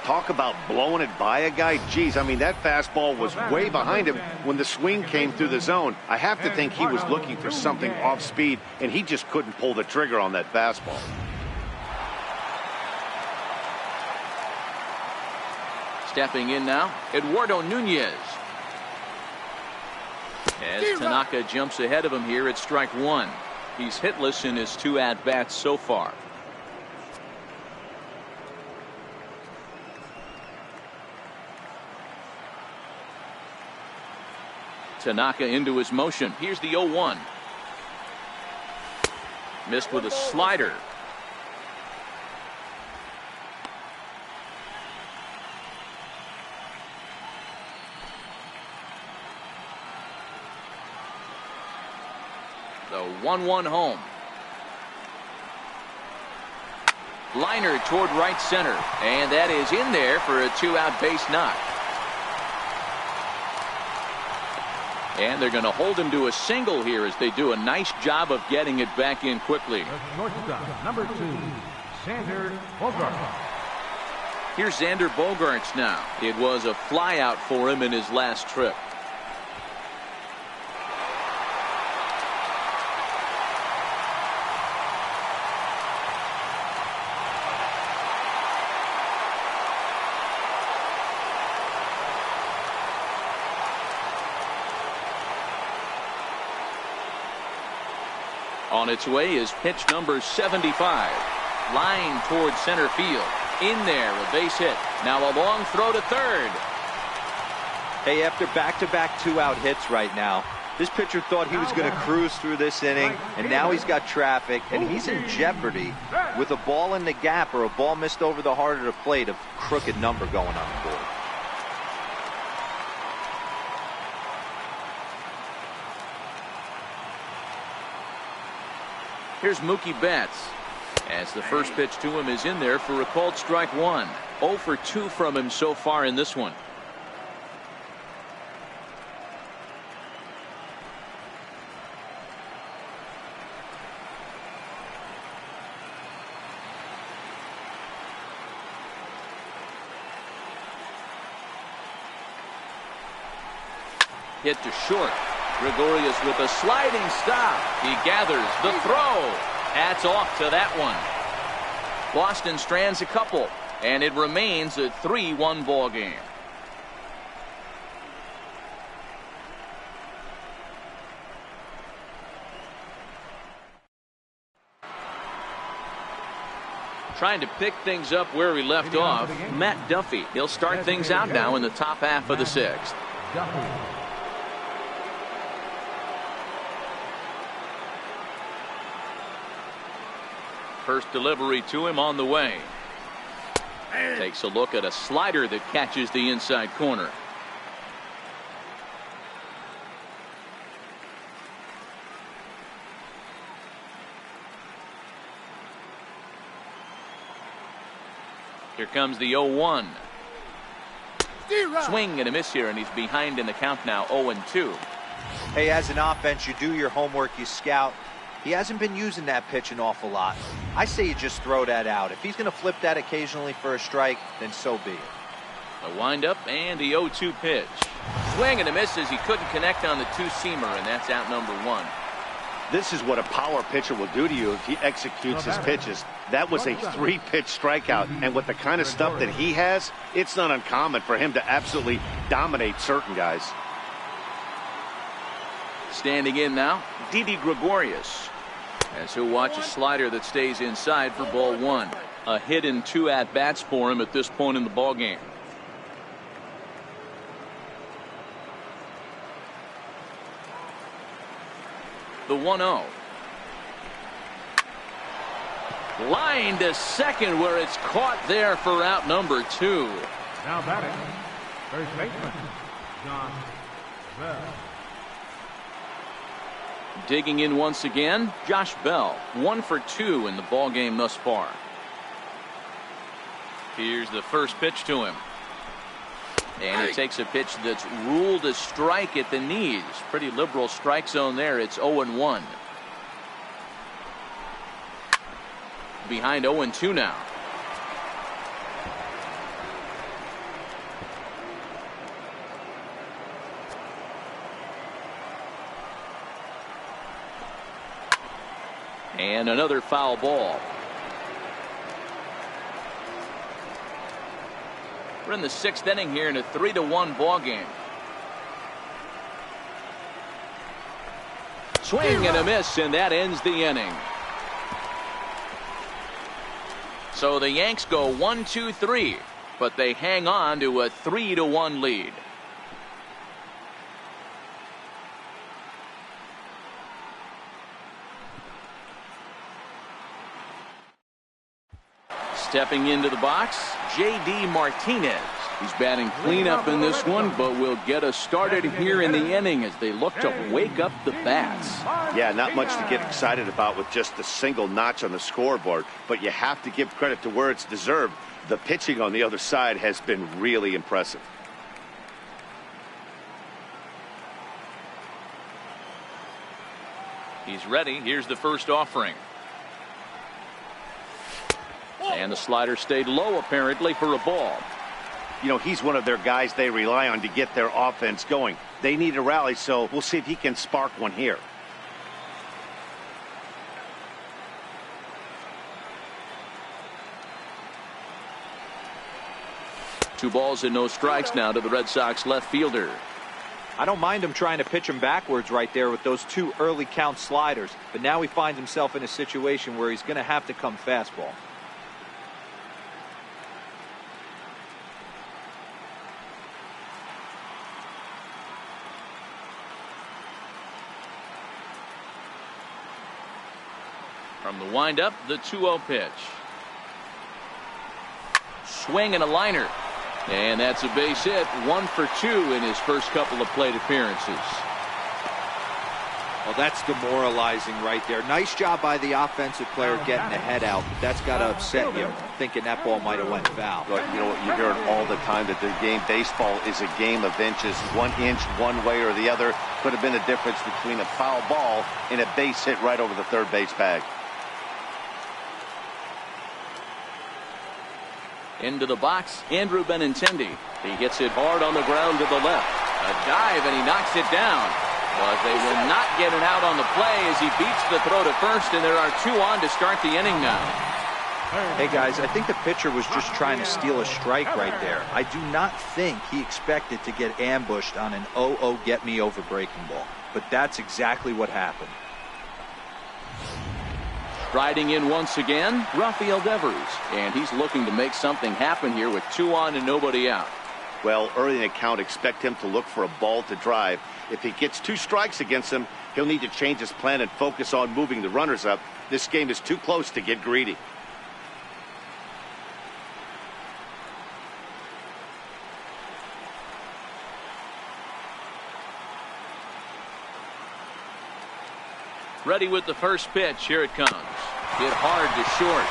Speaker 2: Talk about blowing it by a guy. Geez, I mean, that fastball was way behind him when the swing came through the zone. I have to think he was looking for something off speed, and he just couldn't pull the trigger on that fastball.
Speaker 1: Stepping in now, Eduardo Nunez. As Tanaka jumps ahead of him here at strike 1. He's hitless in his 2 at-bats so far. Tanaka into his motion. Here's the 0-1. Missed with a slider. The 1-1 home. Liner toward right center. And that is in there for a 2-out base knock. And they're going to hold him to a single here as they do a nice job of getting it back in quickly.
Speaker 3: Shortstop, number 2, Xander Bogaerts.
Speaker 1: Here's Xander Bogaerts now. It was a flyout for him in his last trip. On its way is pitch number 75. Line towards center field. In there, a base hit. Now a long throw to third.
Speaker 4: Hey, after back-to-back 2-out hits right now, this pitcher thought he was going to cruise through this inning, and now he's got traffic, and he's in jeopardy with a ball in the gap or a ball missed over the heart of the plate, a crooked number going on the board.
Speaker 1: Here's Mookie Betts. As the first pitch to him is in there for a called strike 1. 0 for 2 from him so far in this one. Hit to short. Gregorius with a sliding stop. He gathers the throw. Hats off to that one. Boston strands a couple, and it remains a 3-1 ball game. Trying to pick things up where we left off, Matt Duffy. He'll start things out now in the top half of the 6th. First delivery to him on the way. Takes a look at a slider that catches the inside corner. Here comes the 0-1. Swing and a miss here, and he's behind in the count now, 0-2.
Speaker 4: Hey, as an offense, you do your homework, you scout. He hasn't been using that pitch an awful lot. I say you just throw that out. If he's going to flip that occasionally for a strike, then so be it.
Speaker 1: A windup and the 0-2 pitch. Swing and a miss as he couldn't connect on the 2-seamer, and that's out number 1.
Speaker 2: This is what a power pitcher will do to you if he executes his pitches. That was a 3-pitch strikeout, and with the kind of stuff that he has, it's not uncommon for him to absolutely dominate certain guys.
Speaker 1: Standing in now, Didi Gregorius. As he'll watch a slider that stays inside for ball 1. A hit in 2 at-bats for him at this point in the ball game. The 1-0. Line to second where it's caught there for out number 2.
Speaker 3: Now batting, first baseman, John Bell.
Speaker 1: Digging in once again, Josh Bell. 1 for 2 in the ball game thus far. Here's the first pitch to him. And he takes a pitch that's ruled a strike at the knees. Pretty liberal strike zone there. It's 0-1. behind 0-2 now. And another foul ball. We're in the 6th inning here in a 3-1 ball game. Swing and a miss, and that ends the inning. So the Yanks go 1-2-3, but they hang on to a 3-1 lead. Stepping into the box, J.D. Martinez. He's batting cleanup in this one, but will get us started here in the inning as they look to wake up the bats.
Speaker 2: Yeah, not much to get excited about with just a single notch on the scoreboard, but you have to give credit to where it's deserved. The pitching on the other side has been really impressive.
Speaker 1: He's ready. Here's the first offering. And the slider stayed low, apparently, for a ball.
Speaker 2: You know, he's one of their guys they rely on to get their offense going. They need a rally, so we'll see if he can spark one here.
Speaker 1: Two balls and no strikes now to the Red Sox left fielder.
Speaker 4: I don't mind him trying to pitch him backwards right there with those 2 early count sliders, but now he finds himself in a situation where he's going to have to come fastball.
Speaker 1: From the windup, the 2-0 pitch. Swing and a liner. And that's a base hit. 1 for 2 in his first couple of plate appearances.
Speaker 4: Well, that's demoralizing right there. Nice job by the offensive player getting the head out, but that's got to upset you, thinking that ball might have went foul.
Speaker 2: But you know, you hear it all the time that the game, baseball is a game of inches. 1 inch one way or the other could have been the difference between a foul ball and a base hit right over the third base bag.
Speaker 1: Into the box, Andrew Benintendi. He hits it hard on the ground to the left. A dive, and he knocks it down. But they will not get an out on the play as he beats the throw to first, and there are 2 on to start the inning now.
Speaker 4: Hey, guys, I think the pitcher was just trying to steal a strike right there. I do not think he expected to get ambushed on an 0-0 get-me-over breaking ball. But that's exactly what happened.
Speaker 1: Riding in once again, Rafael Devers, and he's looking to make something happen here with 2 on and nobody out.
Speaker 2: Well, early in the count, expect him to look for a ball to drive. If he gets 2 strikes against him, he'll need to change his plan and focus on moving the runners up. This game is too close to get greedy.
Speaker 1: Ready with the first pitch. Here it comes. Hit hard to short.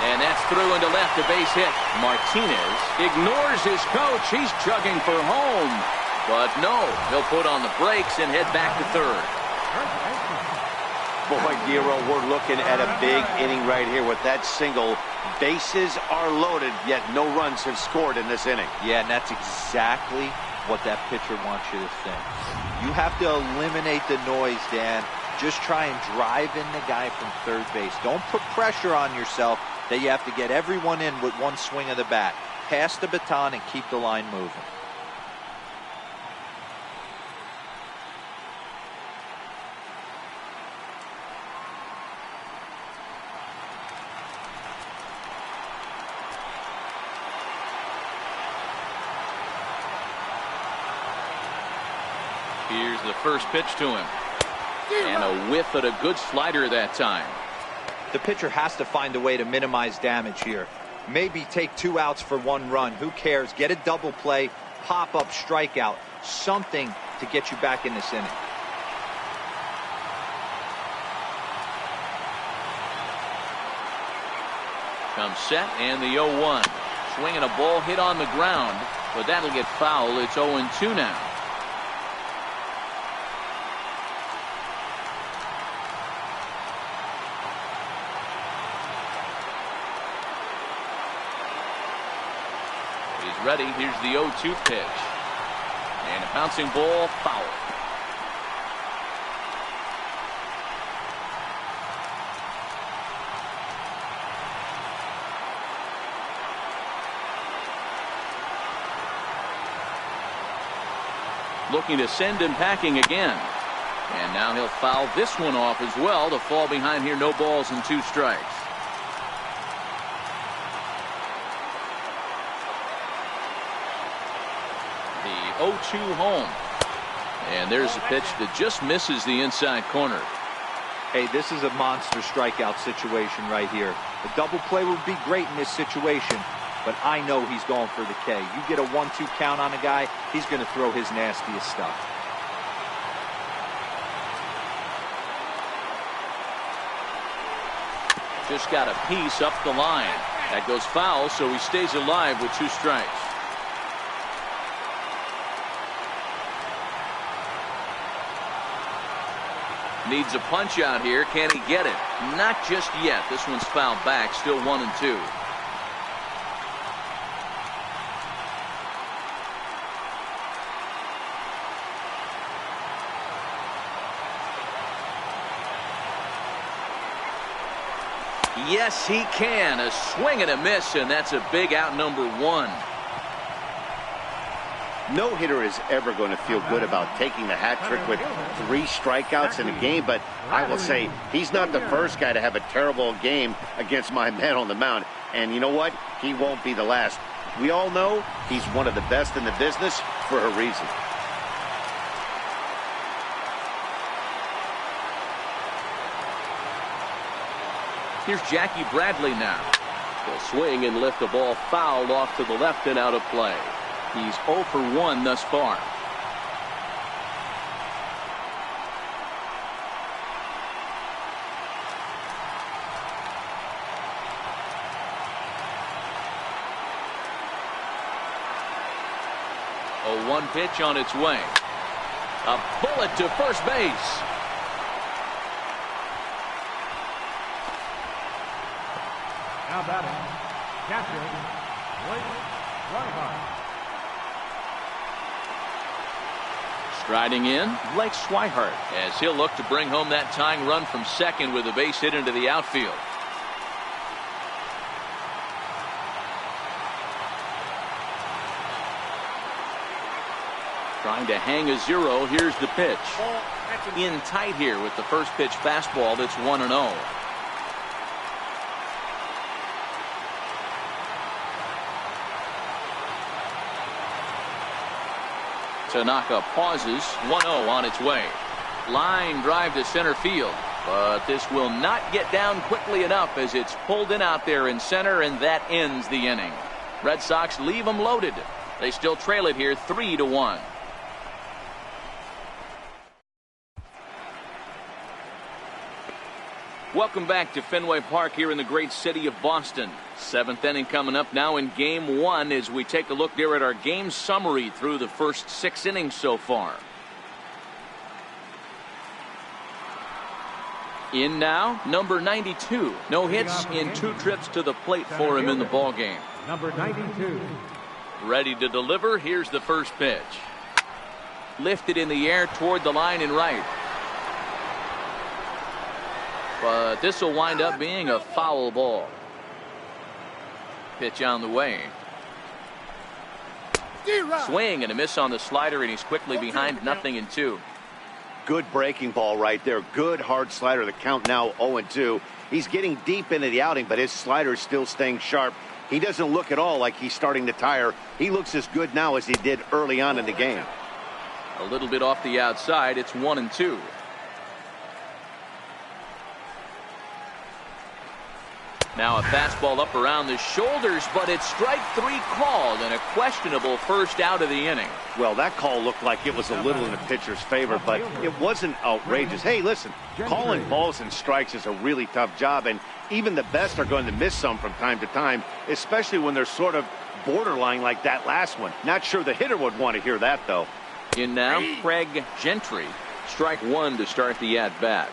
Speaker 1: And that's through into left, a base hit. Martinez ignores his coach. He's chugging for home. But no, he'll put on the brakes and head back to third.
Speaker 2: Boy, Giro, we're looking at a big inning right here with that single. Bases are loaded, yet no runs have scored in this inning.
Speaker 4: Yeah, and that's exactly what that pitcher wants you to think. You have to eliminate the noise, Dan. Just try and drive in the guy from third base. Don't put pressure on yourself that you have to get everyone in with 1 swing of the bat. Pass the baton and keep the line moving.
Speaker 1: Here's the first pitch to him. And a whiff at a good slider that time.
Speaker 4: The pitcher has to find a way to minimize damage here. Maybe take 2 outs for 1 run. Who cares? Get a double play, pop up, strikeout. Something to get you back in this inning.
Speaker 1: Comes set and the 0-1. Swinging a ball hit on the ground, but that'll get foul. It's 0-2 now. ready. Here's the 0-2 pitch. And a bouncing ball, foul. Looking to send him packing again. And now he'll foul this one off as well to fall behind here. No balls and 2 strikes. The 0-2 home. And there's a pitch that just misses the inside corner.
Speaker 4: Hey, this is a monster strikeout situation right here. A double play would be great in this situation, but I know he's going for the K. You get a 1-2 count on a guy, he's going to throw his nastiest stuff.
Speaker 1: Just got a piece up the line. That goes foul, so he stays alive with 2 strikes. Needs a punch out here. Can he get it? Not just yet. This one's fouled back. Still 1-2. Yes, he can. A swing and a miss, and that's a big out, number 1.
Speaker 2: No hitter is ever going to feel good about taking the hat trick with 3 strikeouts in a game, but I will say he's not the first guy to have a terrible game against my man on the mound. And you know what? He won't be the last. We all know he's one of the best in the business for a reason.
Speaker 1: Here's Jackie Bradley now. He'll swing and lift the ball foul off to the left and out of play. He's 0 for 1 thus far. A 1 pitch on its way. A bullet to first base.
Speaker 3: Now batting, catcher, Blake Swihart.
Speaker 1: Striding in, Blake Swihart, as he'll look to bring home that tying run from second with a base hit into the outfield. Trying to hang a 0. Here's the pitch. In tight here with the first pitch fastball that's 1-0. Tanaka pauses. 1-0 on its way. Line drive to center field, but this will not get down quickly enough as it's pulled in out there in center, and that ends the inning. Red Sox leave them loaded. They still trail it here 3-1. Welcome back to Fenway Park here in the great city of Boston. 7th inning coming up now in game 1 as we take a look there at our game summary through the first 6 innings so far. In now, number 92. No hits in 2 trips to the plate for him in the ball game.
Speaker 3: Number 92.
Speaker 1: Ready to deliver. Here's the first pitch. Lifted in the air toward the line and right. But this will wind up being a foul ball. Pitch on the way. Swing and a miss on the slider, and he's quickly behind 0-2.
Speaker 2: Good breaking ball right there. Good hard slider. The count now 0-2. He's getting deep into the outing, but his slider is still staying sharp. He doesn't look at all like he's starting to tire. He looks as good now as he did early on in the game.
Speaker 1: A little bit off the outside. It's 1-2. Now a fastball up around the shoulders, but it's strike 3 called and a questionable first out of the inning.
Speaker 2: Well, that call looked like it was a little in the pitcher's favor, but it wasn't outrageous. Hey, listen, calling balls and strikes is a really tough job, and even the best are going to miss some from time to time, especially when they're sort of borderline like that last one. Not sure the hitter would want to hear that, though.
Speaker 1: In now, Craig Gentry. Strike 1 to start the at-bat.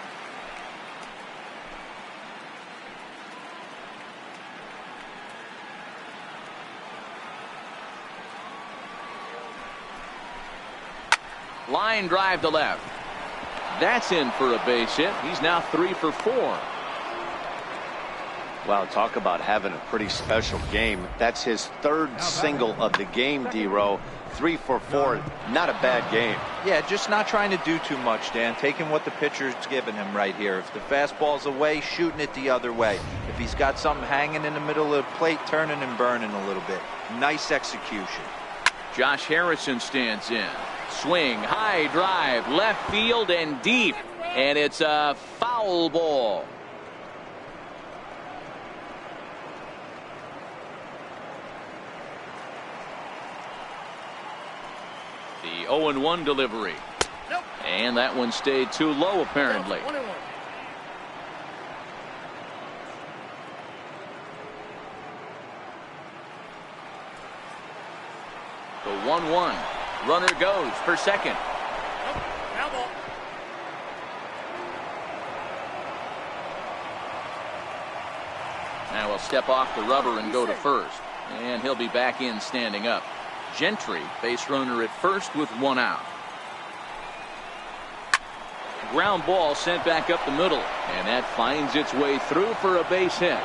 Speaker 1: Line drive to left. That's in for a base hit. He's now 3 for 4.
Speaker 2: Wow, talk about having a pretty special game. That's his third single of the game, D-Row. 3 for 4, not a bad game.
Speaker 4: Yeah, just not trying to do too much, Dan. Taking what the pitcher's giving him right here. If the fastball's away, shooting it the other way. If he's got something hanging in the middle of the plate, turning and burning a little bit. Nice execution.
Speaker 1: Josh Harrison stands in. Swing, high drive, left field and deep. And it's a foul ball. The 0-1 delivery.
Speaker 5: Nope.
Speaker 1: And that one stayed too low, apparently.
Speaker 5: 1-1.
Speaker 1: The 1-1. Runner goes for second.
Speaker 5: Nope. Foul ball.
Speaker 1: Now he'll step off the rubber and go to first. And he'll be back in standing up. Gentry, base runner at first with 1 out. Ground ball sent back up the middle. And that finds its way through for a base hit.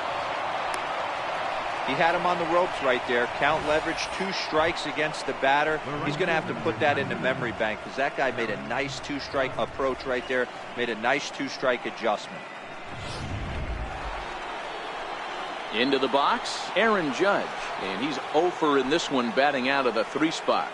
Speaker 4: He had him on the ropes right there. Count leverage, 2 strikes against the batter. He's going to have to put that in the memory bank because that guy made a nice 2-strike approach right there. Made a nice 2-strike adjustment.
Speaker 1: Into the box, Aaron Judge. And he's 0 for in this one, batting out of the 3 spot.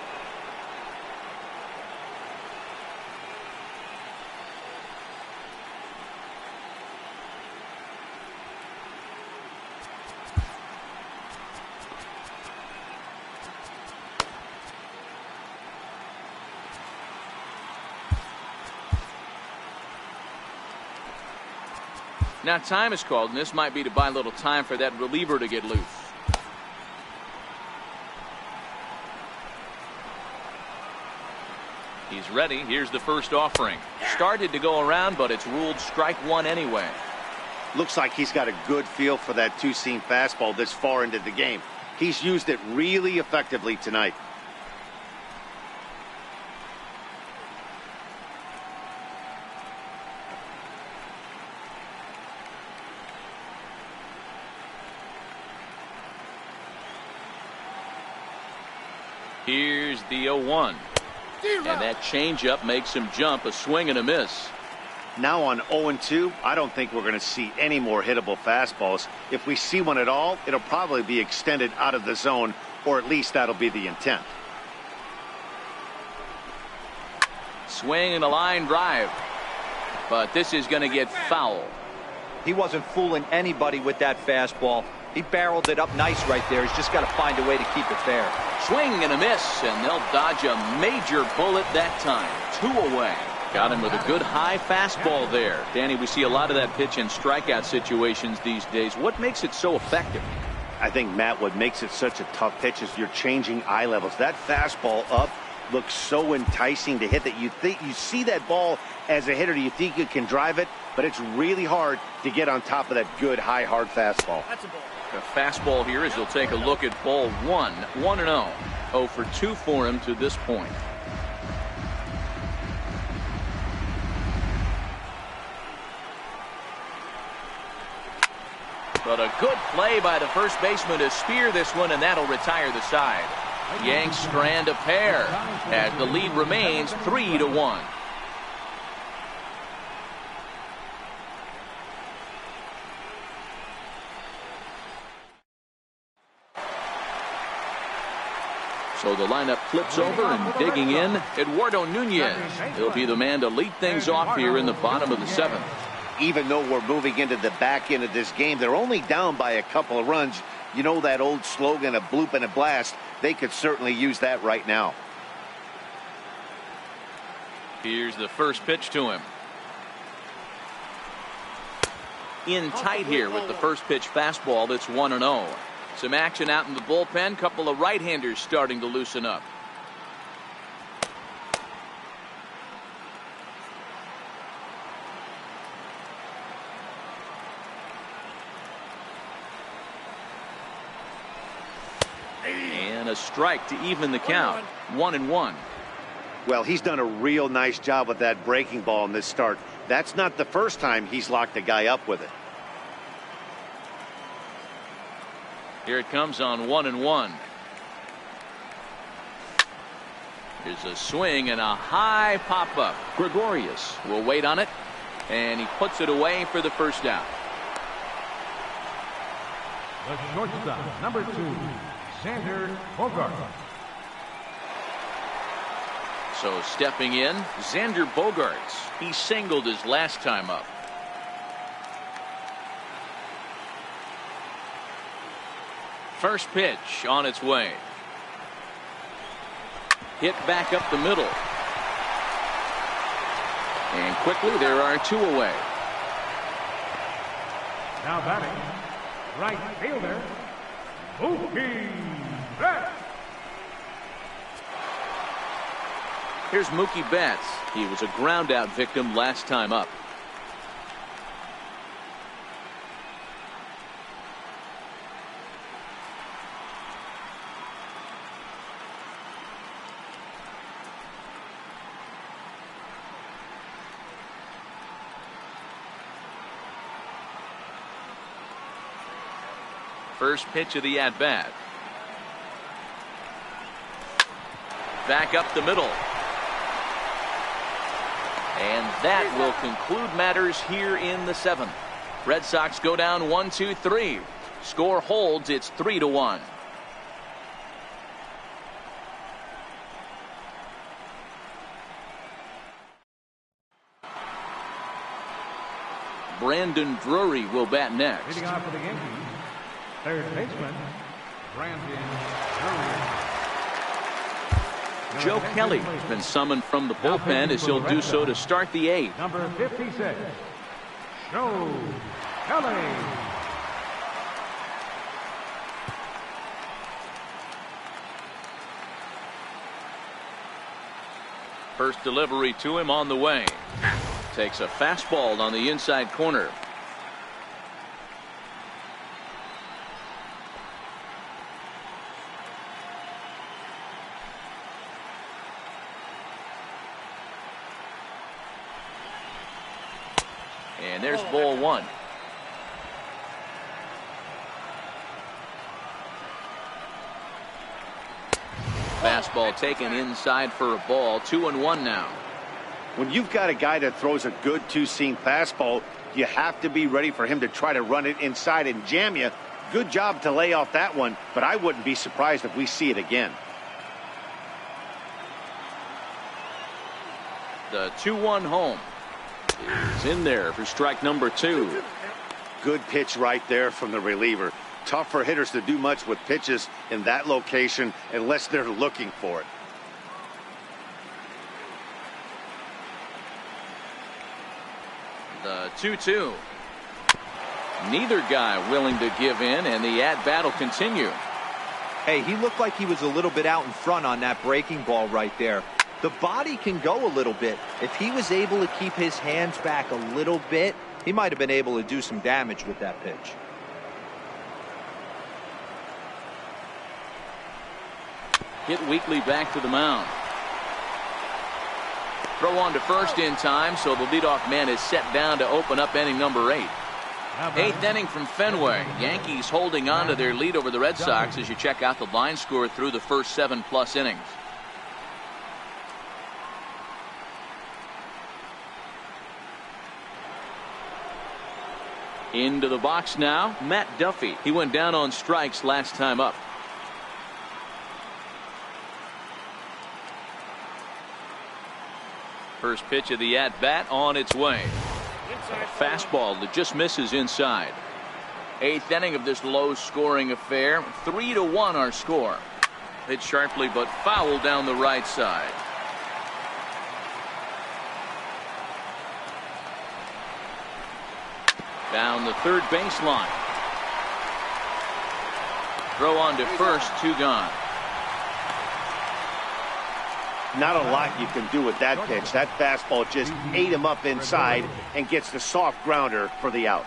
Speaker 1: Now time is called, and this might be to buy a little time for that reliever to get loose. He's ready. Here's the first offering. Started to go around, but it's ruled strike 1 anyway.
Speaker 2: Looks like he's got a good feel for that 2-seam fastball this far into the game. He's used it really effectively tonight.
Speaker 1: Here's the 0-1. And that changeup makes him jump. A swing and a miss.
Speaker 2: Now on 0-2, I don't think we're going to see any more hittable fastballs. If we see one at all, it'll probably be extended out of the zone, or at least that'll be the intent.
Speaker 1: Swing and a line drive. But this is going to get foul.
Speaker 4: He wasn't fooling anybody with that fastball. He barreled it up nice right there. He's just got to find a way to keep it fair.
Speaker 1: Swing and a miss, and they'll dodge a major bullet that time. 2 away. Got him with a good high fastball there. Danny, we see a lot of that pitch in strikeout situations these days. What makes it so effective?
Speaker 2: I think, Matt, what makes it such a tough pitch is you're changing eye levels. That fastball up looks so enticing to hit that you think you see that ball as a hitter. You think you can drive it, but it's really hard to get on top of that good high hard fastball.
Speaker 5: That's a ball.
Speaker 1: The fastball here as he'll take a look at ball 1. 1-0. 0 for 2 for him to this point. But a good play by the first baseman to spear this one, and that'll retire the side. Yanks strand a pair as the lead remains 3-1. So the lineup flips over, and digging in, Eduardo Nunez. He'll be the man to lead things off here in the bottom of the 7th.
Speaker 2: Even though we're moving into the back end of this game, they're only down by a couple of runs. You know that old slogan, a bloop and a blast. They could certainly use that right now.
Speaker 1: Here's the first pitch to him. In tight here with the first pitch fastball. That's 1-0. Some action out in the bullpen. Couple of right-handers starting to loosen up. And a strike to even the count. 1-1.
Speaker 2: Well, he's done a real nice job with that breaking ball in this start. That's not the first time he's locked a guy up with it.
Speaker 1: Here it comes on 1-1. Here's a swing and a high pop-up. Gregorius will wait on it, and he puts it away for the first out.
Speaker 3: The shortstop, number 2, Xander Bogart.
Speaker 1: So stepping in, Xander Bogaerts. He singled his last time up. First pitch on its way. Hit back up the middle. And quickly there are 2 away.
Speaker 3: Now batting, right fielder, Mookie Betts.
Speaker 1: Here's Mookie Betts. He was a ground out victim last time up. First pitch of the at-bat. Back up the middle. And that will conclude matters here in the 7th. Red Sox go down 1-2-3. Score holds. It's 3-1. Brandon Drury will bat next.
Speaker 3: Leading off for the Yankees, third baseman, Brandon Drury.
Speaker 1: Joe Kelly has been summoned from the bullpen as he'll do so to start the 8th.
Speaker 3: Number 56, Joe Kelly.
Speaker 1: First delivery to him on the way. Takes a fastball on the inside corner. And there's ball 1. Fastball taken inside for a ball. 2-1 now.
Speaker 2: When you've got a guy that throws a good 2-seam fastball, you have to be ready for him to try to run it inside and jam you. Good job to lay off that one, but I wouldn't be surprised if we see it again.
Speaker 1: The 2-1 home is in there for strike number 2.
Speaker 2: Good pitch right there from the reliever. Tough for hitters to do much with pitches in that location unless they're looking for it.
Speaker 1: The 2-2. Neither guy willing to give in, and the at-bat will continue.
Speaker 4: Hey, he looked like he was a little bit out in front on that breaking ball right there. The body can go a little bit. If he was able to keep his hands back a little bit, he might have been able to do some damage with that pitch.
Speaker 1: Hit weakly back to the mound. Throw on to first in time, so the leadoff man is set down to open up inning number 8. 8th inning from Fenway. Yankees holding on to their lead over the Red Sox as you check out the line score through the first 7+ innings. Into the box now, Matt Duffy. He went down on strikes last time up. First pitch of the at-bat on its way. A fastball that just misses inside. 8th inning of this low-scoring affair. 3-1 our score. Hit sharply but foul down the right side. Down the third baseline. Throw on to first, 2 gone.
Speaker 2: Not a lot you can do with that pitch. That fastball just ate him up inside and gets the soft grounder for the out.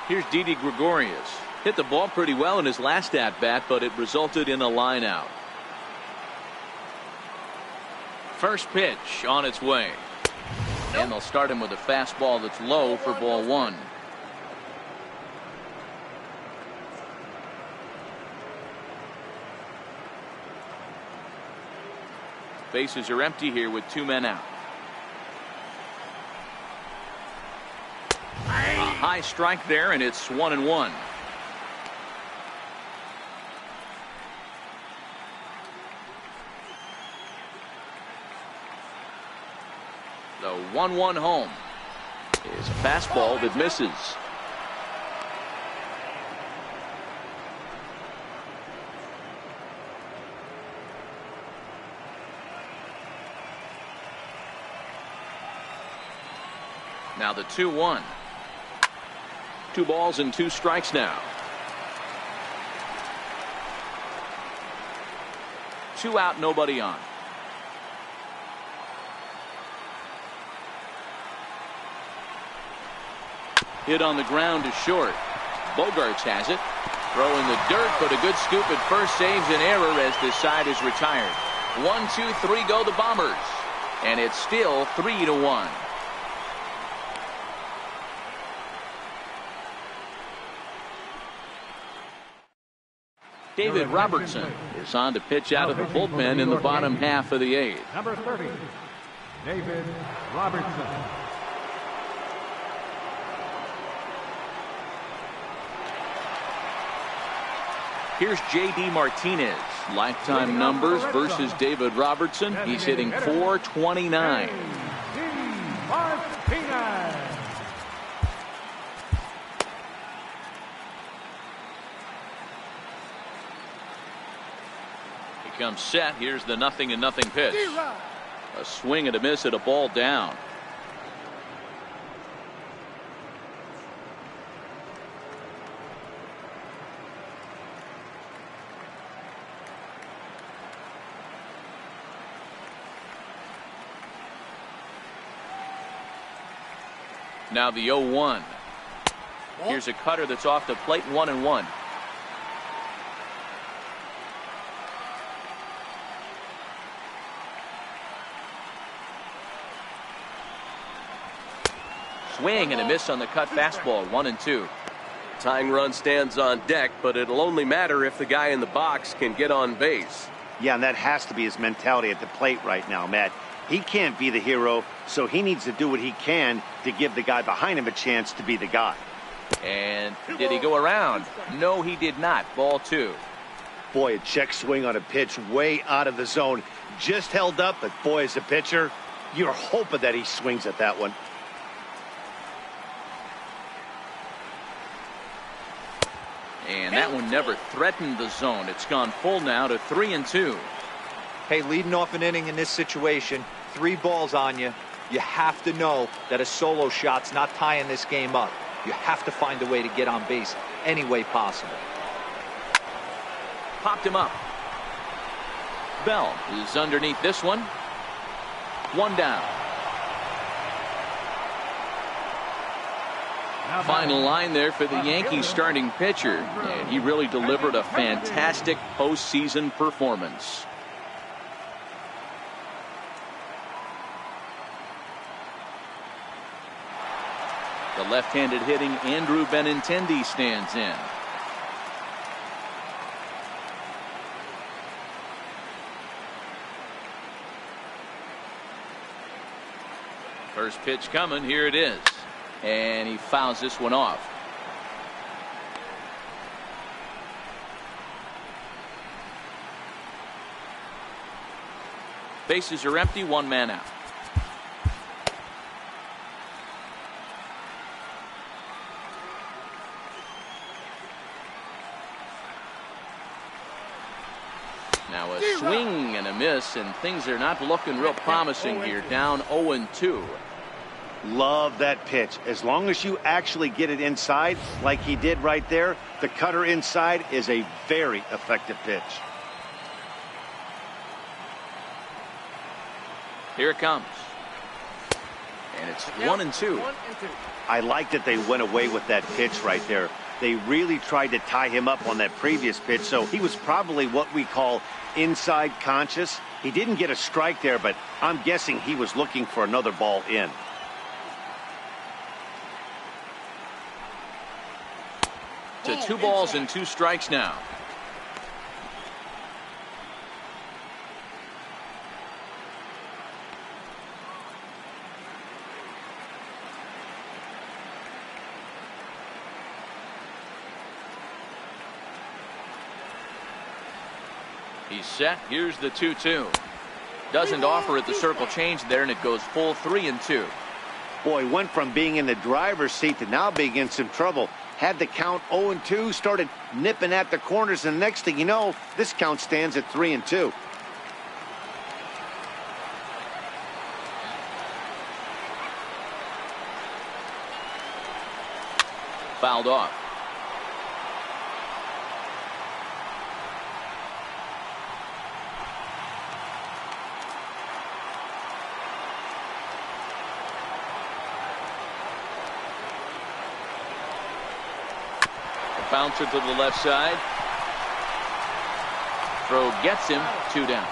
Speaker 1: Here's Didi Gregorius. Hit the ball pretty well in his last at-bat, but it resulted in a line out. First pitch on its way. And they'll start him with a fastball that's low for ball one. Bases are empty here with 2 men out. A high strike there, and it's 1-1. The 1-1 home is a fastball that misses. Now the 2-1. 2 balls and 2 strikes now. 2 out, nobody on. Hit on the ground to short. Bogarts has it. Throw in the dirt, but a good scoop at first saves an error as this side is retired. 1, 2, 3 go the Bombers. And it's still 3-1. David Robertson is on to pitch out of the bullpen in the bottom half of the 8th.
Speaker 3: Number 30, David Robertson.
Speaker 1: Here's J.D. Martinez. Lifetime numbers versus David Robertson. He's hitting .429.
Speaker 3: Martinez.
Speaker 1: Comes set. Here's the 0-0 pitch. A swing and a miss at a ball down. Now the 0-1. Here's a cutter that's off the plate. 1-1. Swing and a miss on the cut fastball. 1-2.
Speaker 6: Tying run stands on deck, but it'll only matter if the guy in the box can get on base.
Speaker 2: Yeah, and that has to be his mentality at the plate right now, Matt. He can't be the hero, so he needs to do what he can to give the guy behind him a chance to be the guy.
Speaker 1: And did he go around? No, he did not. Ball 2.
Speaker 2: Boy, a check swing on a pitch way out of the zone. Just held up, but boy, as a pitcher, you're hoping that he swings at that one.
Speaker 1: And that one never threatened the zone. It's gone full now to 3-2.
Speaker 4: Hey, leading off an inning in this situation, 3 balls on you. You have to know that a solo shot's not tying this game up. You have to find a way to get on base any way possible.
Speaker 1: Popped him up. Bell is underneath this one. 1 down. Final line there for the Yankees starting pitcher, and he really delivered a fantastic postseason performance. The left-handed hitting Andrew Benintendi stands in. First pitch coming. Here it is. And he fouls this one off. Bases are empty. 1 man out. Now a swing and a miss, and things are not looking real promising here. Down 0-2.
Speaker 2: Love that pitch. As long as you actually get it inside, like he did right there, the cutter inside is a very effective pitch.
Speaker 1: Here it comes. And it's 1-2.
Speaker 2: I like that they went away with that pitch right there. They really tried to tie him up on that previous pitch, so he was probably what we call inside conscious. He didn't get a strike there, but I'm guessing he was looking for another ball in.
Speaker 1: To 2 balls and 2 strikes now. He's set. Here's the 2-2. Doesn't offer it the circle change there, and it goes full 3-2.
Speaker 2: Boy, went from being in the driver's seat to now being in some trouble. Had the count 0-2, started nipping at the corners, and next thing you know, this count stands at 3-2.
Speaker 1: Fouled off. Bouncer to the left side. Throw gets him. 2 down.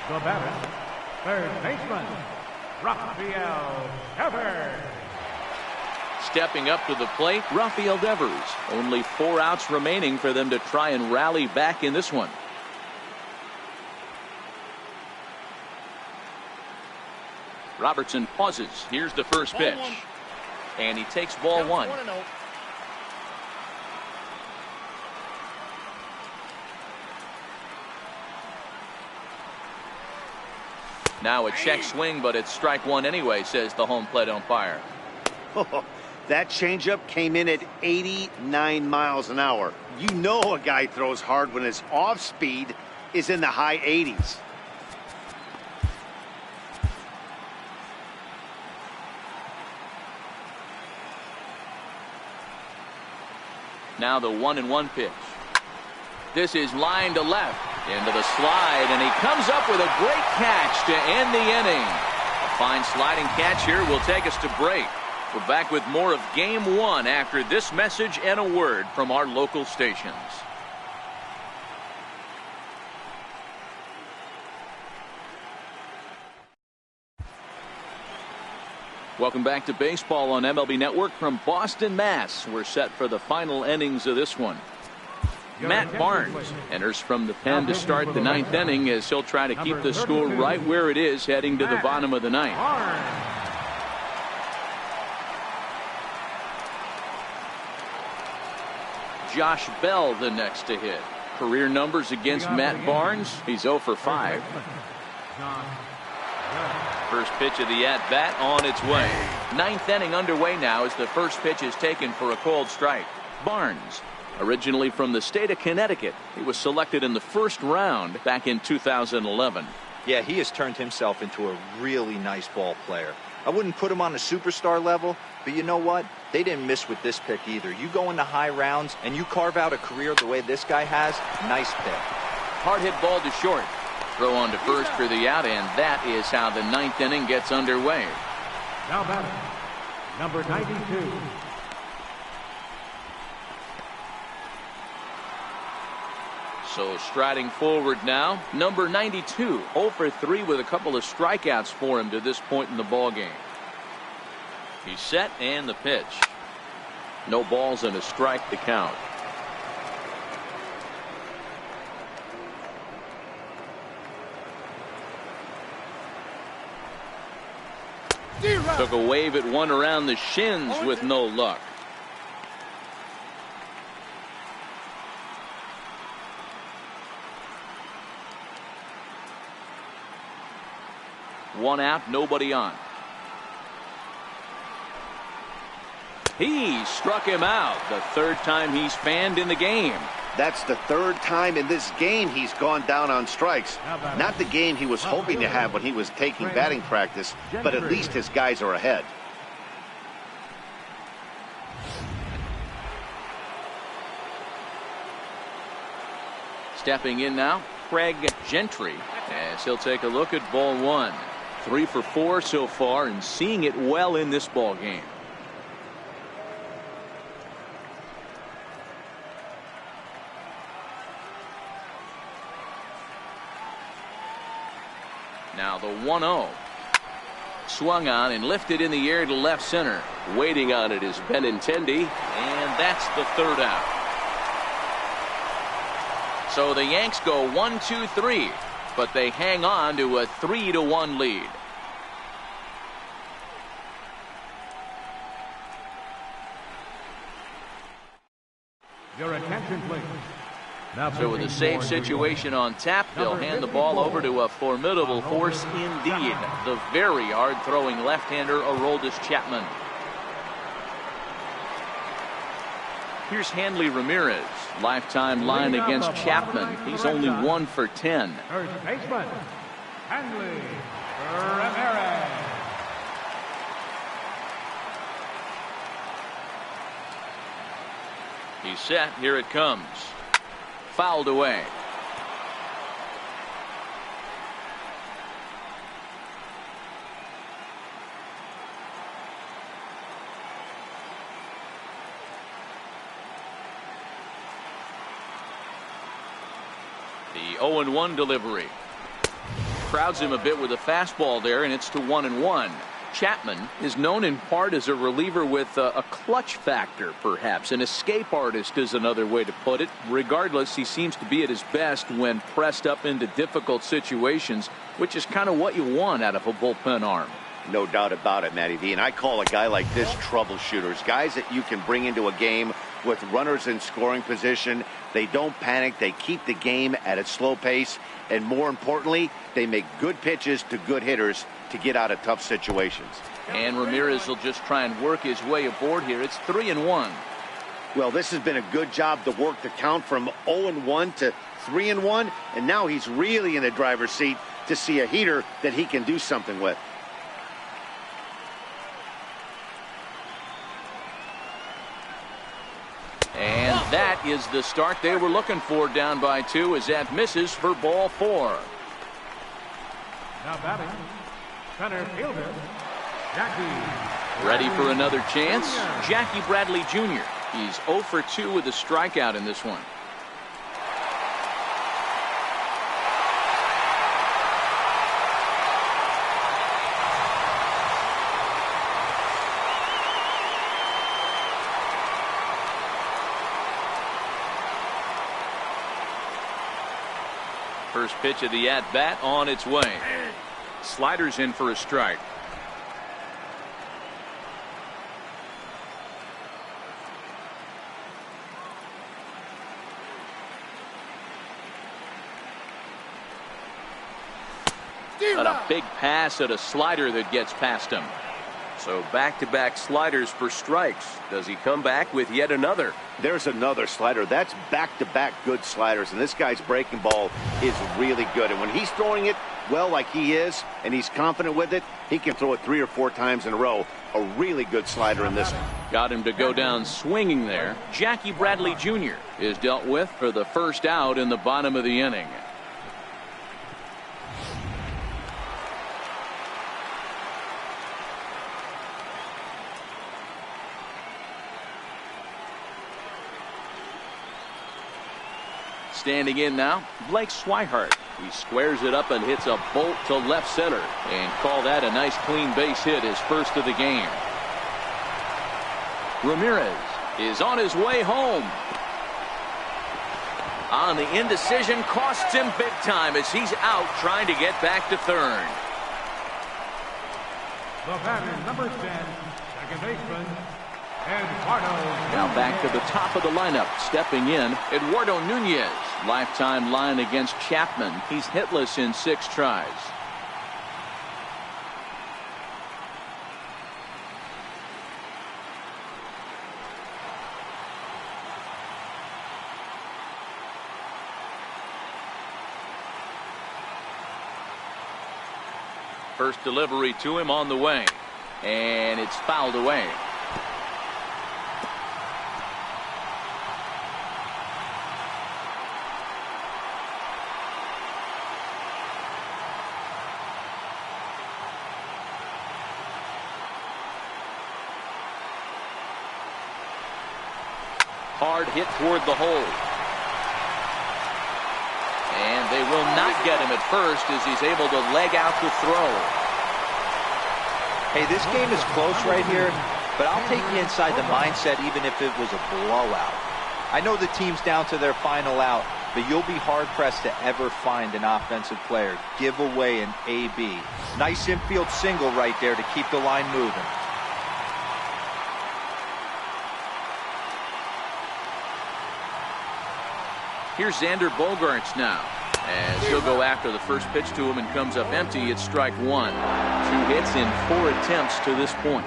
Speaker 3: The batter, third baseman, Rafael Devers.
Speaker 1: Stepping up to the plate, Rafael Devers. Only 4 outs remaining for them to try and rally back in this one. Robertson pauses. Here's the first pitch. And he takes ball 1. Now a check swing, but it's strike 1 anyway, says the home plate umpire.
Speaker 2: That changeup came in at 89 miles an hour. You know a guy throws hard when his off speed is in the high 80s.
Speaker 1: Now the 1-1 pitch. This is line to left into the slide, and he comes up with a great catch to end the inning. A fine sliding catch here will take us to break. We're back with more of Game 1 after this message and a word from our local stations. Welcome back to baseball on MLB Network from Boston, Mass. We're set for the final innings of this one. Matt Barnes enters from the pen to start the 9th inning as he'll try to keep the score right where it is heading to the bottom of the 9th. Josh Bell the next to hit. Career numbers against Matt Barnes. He's 0 for 5. First pitch of the at-bat on its way. 9th inning underway now as the first pitch is taken for a called strike. Barnes, originally from the state of Connecticut, he was selected in the first round back in 2011.
Speaker 4: Yeah, he has turned himself into a really nice ball player. I wouldn't put him on a superstar level, but you know what? They didn't miss with this pick either. You go into high rounds and you carve out a career the way this guy has, nice pick.
Speaker 1: Hard hit ball to short. Throw on to first for the out, and that is how the 9th inning gets underway.
Speaker 3: Now batting, number 92.
Speaker 1: So striding forward now, number 92, 0 for 3 with a couple of strikeouts for him to this point in the ball game. He's set, and the pitch. No balls and a strike to count. Took a wave at one around the shins with no luck. One out, nobody on. He struck him out. The 3rd time he's fanned in the game.
Speaker 2: That's the 3rd time in this game he's gone down on strikes. Not the game he was hoping to have when he was taking batting practice, but at least his guys are ahead.
Speaker 1: Stepping in now, Craig Gentry, as he'll take a look at ball 1. 3 for 4 so far and seeing it well in this ball game. Now the 1-0. Swung on and lifted in the air to left center.
Speaker 6: Waiting on it is Benintendi.
Speaker 1: And that's the third out. So the Yanks go 1-2-3, but they hang on to a 3-1 lead.
Speaker 3: Your attention, please. Now
Speaker 1: So with a safe situation on tap, they'll hand the ball over to a formidable force indeed, the very hard-throwing left-hander Aroldis Chapman. Here's Hanley Ramirez. Lifetime line against Chapman. He's only 1 for 10.
Speaker 3: First baseman, Hanley Ramirez.
Speaker 1: He's set. Here it comes. Fouled away. The 0-1 delivery. Crowds him a bit with a fastball there, and it's to 1-1. Chapman is known in part as a reliever with a clutch factor, perhaps. An escape artist is another way to put it. Regardless, he seems to be at his best when pressed up into difficult situations, which is kind of what you want out of a bullpen arm.
Speaker 2: No doubt about it, Matty V. And I call a guy like this troubleshooters. Guys that you can bring into a game with runners in scoring position. They don't panic. They keep the game at a slow pace. And more importantly, they make good pitches to good hitters to get out of tough situations.
Speaker 1: And Ramirez will just try and work his way aboard here. It's 3-1.
Speaker 2: Well, this has been a good job to work the count from 0-1 to 3-1. And now he's really in the driver's seat to see a heater that he can do something with.
Speaker 1: And that is the start they were looking for, down by 2, as that misses for ball 4.
Speaker 3: Now batting, center fielder, Jackie.
Speaker 1: Ready for another chance? Jackie Bradley Jr. He's 0 for 2 with a strikeout in this one. First pitch of the at-bat on its way. Sliders in for a strike. Got a big pass at a slider that gets past him.
Speaker 6: So back-to-back sliders for strikes. Does he come back with yet another?
Speaker 2: There's another slider. That's back-to-back good sliders. And this guy's breaking ball is really good. And when he's throwing it well like he is, and he's confident with it, he can throw it 3 or 4 times in a row. A really good slider in this one.
Speaker 1: Got him to go down swinging there. Jackie Bradley Jr. is dealt with for the first out in the bottom of the inning. Standing in now, Blake Swihart. He squares it up and hits a bolt to left center, and call that a nice clean base hit, his first of the game. Ramirez is on his way home. On the indecision, costs him big time as he's out trying to get back to third.
Speaker 3: The batter, number 10, second baseman, Eduardo.
Speaker 1: Now back to the top of the lineup, stepping in, Eduardo Nunez. Lifetime line against Chapman. He's hitless in 6 tries. First delivery to him on the way, and it's fouled away. Hard hit toward the hole. And And they will not get him at first as he's able to leg out the throw.
Speaker 4: Hey, this game is close right here, but I'll take you inside the mindset even if it was a blowout. I know the team's down to their final out, but you'll be hard-pressed to ever find an offensive player give away an AB. Nice infield single right there to keep the line moving.
Speaker 1: Here's Xander Bogaerts now, as he'll go after the first pitch to him and comes up empty. It's strike one. 2 hits in 4 attempts to this point.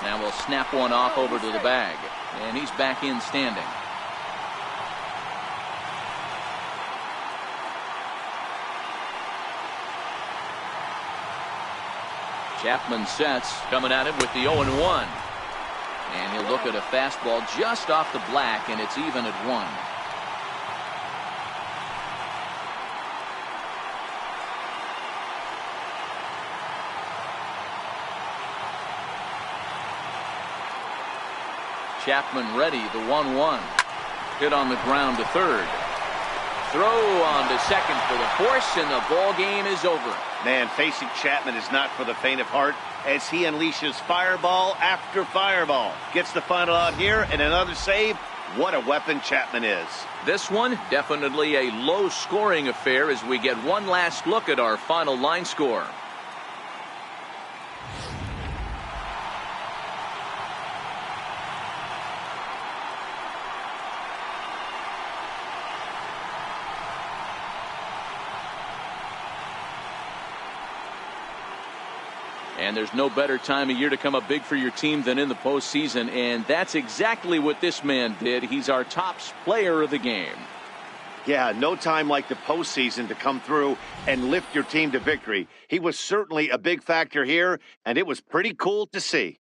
Speaker 1: Now we'll snap one off over to the bag, and he's back in standing. Chapman sets, coming at him with the 0-1. And he'll look at a fastball just off the black, and it's even at 1. Chapman ready, the 1-1. Hit on the ground to third. Throw on to second for the force, and the ball game is over.
Speaker 2: Man, facing Chapman is not for the faint of heart as he unleashes fireball after fireball. Gets the final out here and another save. What a weapon Chapman is.
Speaker 1: This one, definitely a low-scoring affair as we get one last look at our final line score. And there's no better time of year to come up big for your team than in the postseason, and that's exactly what this man did. He's our top player of the game.
Speaker 2: Yeah, no time like the postseason to come through and lift your team to victory. He was certainly a big factor here, and it was pretty cool to see.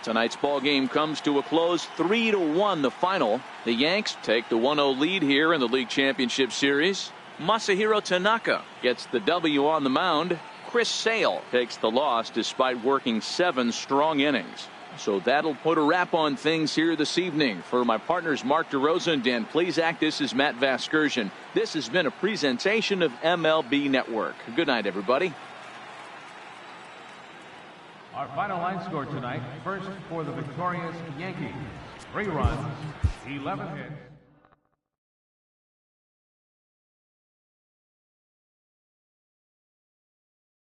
Speaker 1: Tonight's ball game comes to a close, 3-1 the final. The Yanks take the 1-0 lead here in the League Championship Series. Masahiro Tanaka gets the W on the mound. Chris Sale takes the loss despite working 7 strong innings. So that'll put a wrap on things here this evening. For my partners Mark DeRosa and Dan Plesac, this is Matt Vasgersian. This has been a presentation of MLB Network. Good night, everybody.
Speaker 3: Our final line score tonight, first for the victorious Yankees, 3 runs, 11 hits.